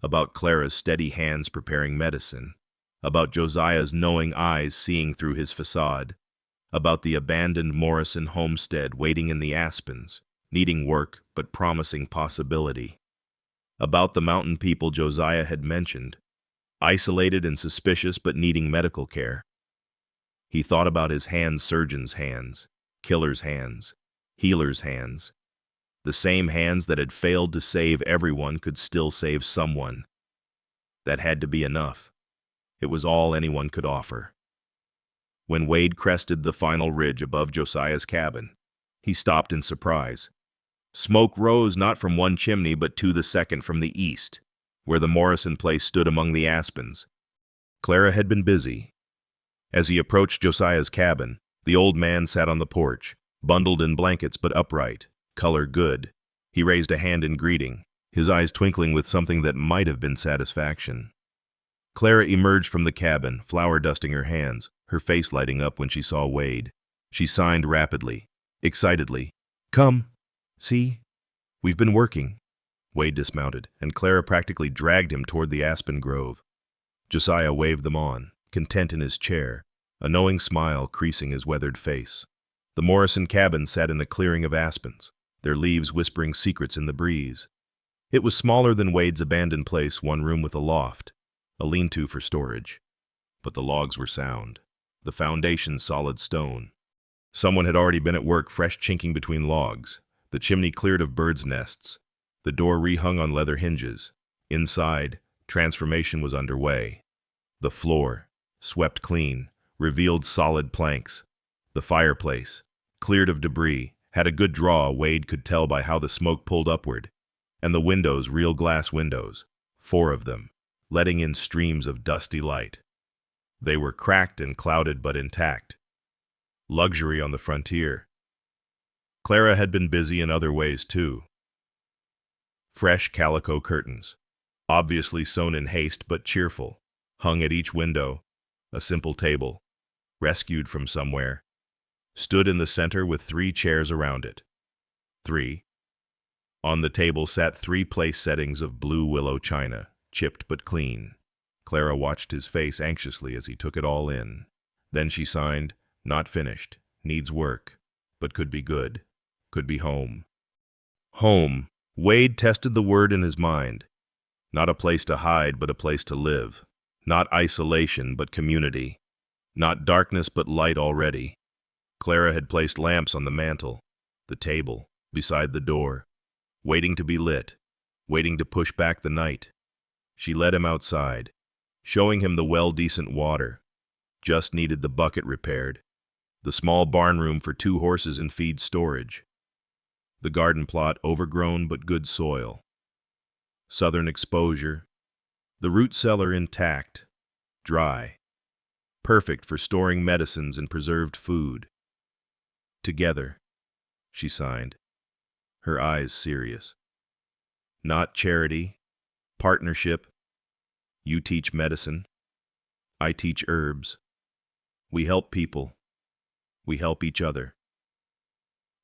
A: about Clara's steady hands preparing medicine, about Josiah's knowing eyes seeing through his facade, about the abandoned Morrison homestead waiting in the aspens, needing work but promising possibility, about the mountain people Josiah had mentioned, isolated and suspicious but needing medical care. He thought about his hands, surgeon's hands, killer's hands, healer's hands. The same hands that had failed to save everyone could still save someone. That had to be enough. It was all anyone could offer. When Wade crested the final ridge above Josiah's cabin, he stopped in surprise. Smoke rose not from one chimney but to the second from the east, where the Morrison place stood among the aspens. Clara had been busy. As he approached Josiah's cabin, the old man sat on the porch, bundled in blankets but upright, color good. He raised a hand in greeting, his eyes twinkling with something that might have been satisfaction. Clara emerged from the cabin, flour dusting her hands, her face lighting up when she saw Wade. She signed rapidly, excitedly. "Come. See? We've been working." Wade dismounted, and Clara practically dragged him toward the aspen grove. Josiah waved them on, content in his chair, a knowing smile creasing his weathered face. The Morrison cabin sat in a clearing of aspens, their leaves whispering secrets in the breeze. It was smaller than Wade's abandoned place, one room with a loft, a lean-to for storage. But the logs were sound, the foundation solid stone. Someone had already been at work, fresh chinking between logs, the chimney cleared of birds' nests, the door rehung on leather hinges. Inside, transformation was underway. The floor, swept clean, revealed solid planks. The fireplace, cleared of debris, had a good draw, Wade could tell by how the smoke pulled upward. And the windows, real glass windows, 4 of them, letting in streams of dusty light. They were cracked and clouded but intact. Luxury on the frontier. Clara had been busy in other ways too. Fresh calico curtains, obviously sewn in haste but cheerful, hung at each window. A simple table, rescued from somewhere, stood in the center with 3 chairs around it. 3. On the table sat 3 place settings of blue willow china, chipped but clean. Clara watched his face anxiously as he took it all in. Then she signed, "Not finished, needs work, but could be good, could be home." Home. Wade tested the word in his mind. Not a place to hide, but a place to live. Not isolation, but community. Not darkness, but light already. Clara had placed lamps on the mantel, the table, beside the door, waiting to be lit, waiting to push back the night. She led him outside, showing him the well-decent water. Just needed the bucket repaired. The small barn room for 2 horses and feed storage. The garden plot overgrown but good soil. Southern exposure. The root cellar intact, dry. Perfect for storing medicines and preserved food. Together, she signed, her eyes serious. Not charity, partnership. You teach medicine. I teach herbs. We help people. We help each other.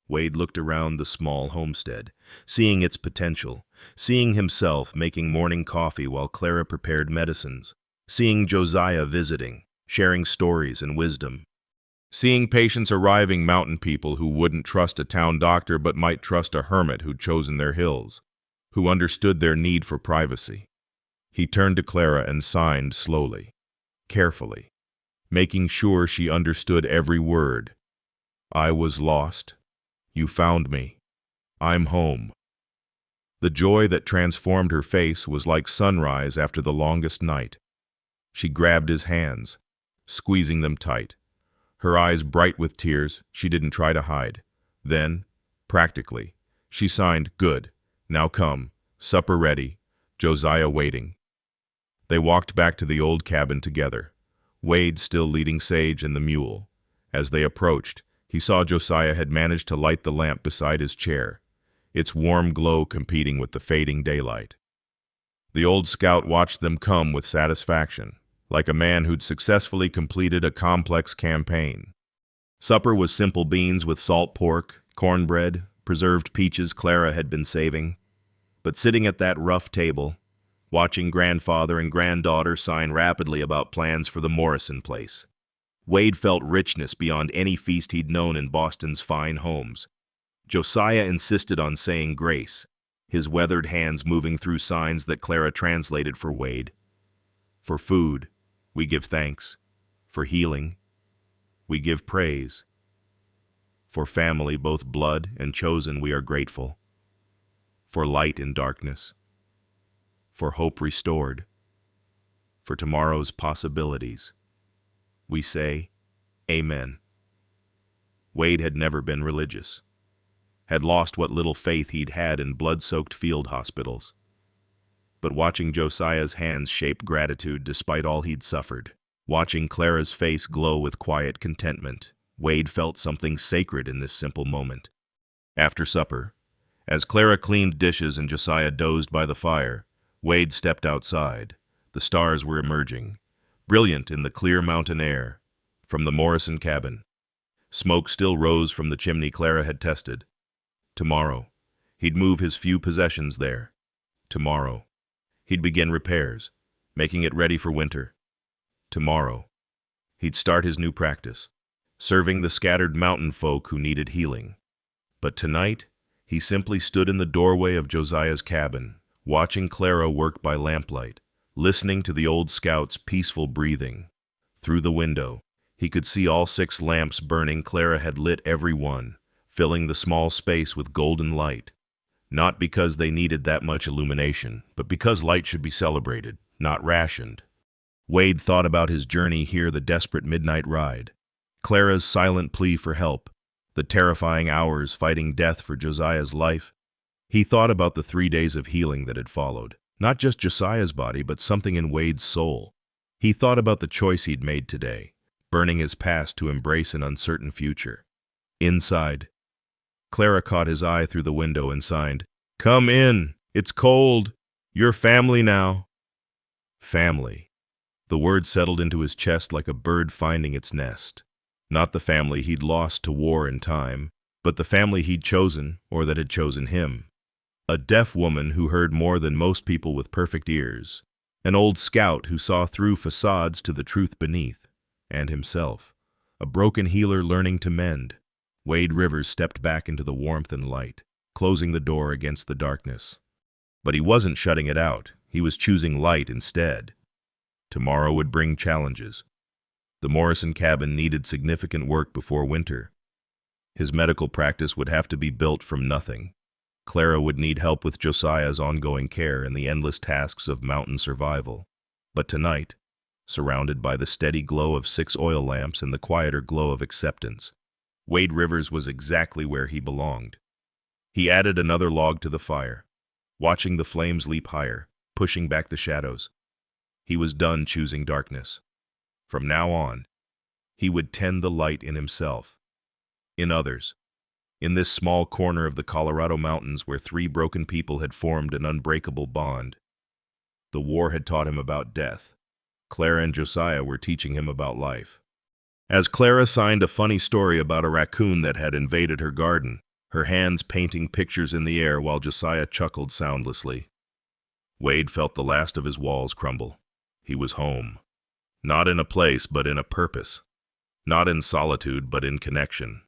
A: Wade looked around the small homestead, seeing its potential, seeing himself making morning coffee while Clara prepared medicines, seeing Josiah visiting, sharing stories and wisdom, seeing patients arriving, mountain people who wouldn't trust a town doctor but might trust a hermit who'd chosen their hills, who understood their need for privacy. He turned to Clara and signed slowly, carefully, making sure she understood every word. "I was lost. You found me. I'm home." The joy that transformed her face was like sunrise after the longest night. She grabbed his hands, squeezing them tight. Her eyes bright with tears, she didn't try to hide. Then, practically, she signed, "Good. Now come. Supper ready. Josiah waiting." They walked back to the old cabin together, Wade still leading Sage and the mule. As they approached, he saw Josiah had managed to light the lamp beside his chair, its warm glow competing with the fading daylight. The old scout watched them come with satisfaction, like a man who'd successfully completed a complex campaign. Supper was simple beans with salt pork, cornbread, preserved peaches Clara had been saving. But sitting at that rough table, watching grandfather and granddaughter sign rapidly about plans for the Morrison place, Wade felt richness beyond any feast he'd known in Boston's fine homes. Josiah insisted on saying grace, his weathered hands moving through signs that Clara translated for Wade. For food, we give thanks. For healing, we give praise. For family, both blood and chosen, we are grateful. For light in darkness. For hope restored. For tomorrow's possibilities. We say, Amen. Wade had never been religious, had lost what little faith he'd had in blood-soaked field hospitals. But watching Josiah's hands shape gratitude despite all he'd suffered, watching Clara's face glow with quiet contentment, Wade felt something sacred in this simple moment. After supper, as Clara cleaned dishes and Josiah dozed by the fire, Wade stepped outside. The stars were emerging, brilliant in the clear mountain air, from the Morrison cabin. Smoke still rose from the chimney Clara had tested. Tomorrow, he'd move his few possessions there. Tomorrow, he'd begin repairs, making it ready for winter. Tomorrow, he'd start his new practice, serving the scattered mountain folk who needed healing. But tonight, he simply stood in the doorway of Josiah's cabin, watching Clara work by lamplight, listening to the old scout's peaceful breathing. Through the window, he could see all 6 lamps burning. Clara had lit every one, filling the small space with golden light. Not because they needed that much illumination, but because light should be celebrated, not rationed. Wade thought about his journey here, the desperate midnight ride, Clara's silent plea for help, the terrifying hours fighting death for Josiah's life. He thought about the 3 days of healing that had followed, not just Josiah's body, but something in Wade's soul. He thought about the choice he'd made today, burning his past to embrace an uncertain future. Inside, Clara caught his eye through the window and signed, "Come in, it's cold. You're family now." Family. The word settled into his chest like a bird finding its nest. Not the family he'd lost to war and time, but the family he'd chosen, or that had chosen him. A deaf woman who heard more than most people with perfect ears. An old scout who saw through facades to the truth beneath. And himself. A broken healer learning to mend. Wade Rivers stepped back into the warmth and light, closing the door against the darkness. But he wasn't shutting it out. He was choosing light instead. Tomorrow would bring challenges. The Morrison cabin needed significant work before winter. His medical practice would have to be built from nothing. Clara would need help with Josiah's ongoing care and the endless tasks of mountain survival. But tonight, surrounded by the steady glow of 6 oil lamps and the quieter glow of acceptance, Wade Rivers was exactly where he belonged. He added another log to the fire, watching the flames leap higher, pushing back the shadows. He was done choosing darkness. From now on, he would tend the light in himself, in others, in this small corner of the Colorado mountains where 3 broken people had formed an unbreakable bond. The war had taught him about death. Clara and Josiah were teaching him about life. As Clara signed a funny story about a raccoon that had invaded her garden, her hands painting pictures in the air while Josiah chuckled soundlessly, Wade felt the last of his walls crumble. He was home. Not in a place, but in a purpose. Not in solitude, but in connection.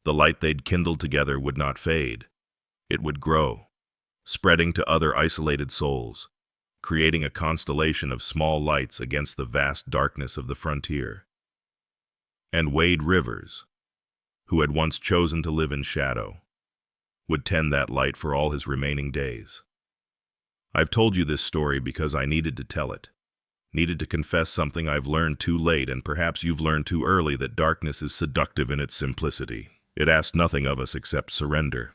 A: The light they'd kindled together would not fade. It would grow, spreading to other isolated souls, creating a constellation of small lights against the vast darkness of the frontier. And Wade Rivers, who had once chosen to live in shadow, would tend that light for all his remaining days. I've told you this story because I needed to tell it. Needed to confess something I've learned too late, and perhaps you've learned too early, that darkness is seductive in its simplicity. It asks nothing of us except surrender.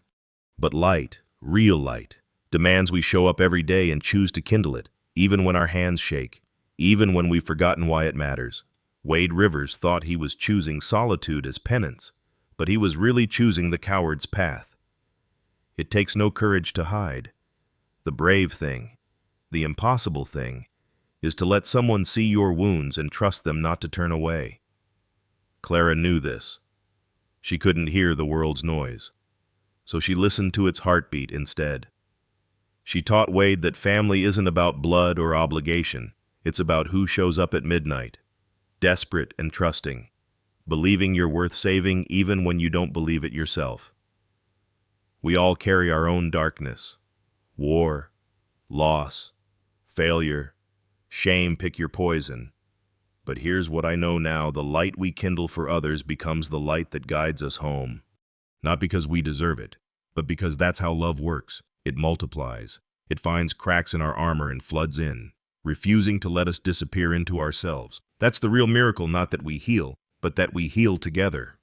A: But light, real light, demands we show up every day and choose to kindle it, even when our hands shake, even when we've forgotten why it matters. Wade Rivers thought he was choosing solitude as penance, but he was really choosing the coward's path. It takes no courage to hide. The brave thing, the impossible thing, is to let someone see your wounds and trust them not to turn away. Clara knew this. She couldn't hear the world's noise, so she listened to its heartbeat instead. She taught Wade that family isn't about blood or obligation. It's about who shows up at midnight, desperate and trusting, believing you're worth saving even when you don't believe it yourself. We all carry our own darkness. War, loss, failure, shame, pick your poison. But here's what I know now: the light we kindle for others becomes the light that guides us home. Not because we deserve it, but because that's how love works. It multiplies. It finds cracks in our armor and floods in, refusing to let us disappear into ourselves. That's the real miracle, not that we heal, but that we heal together.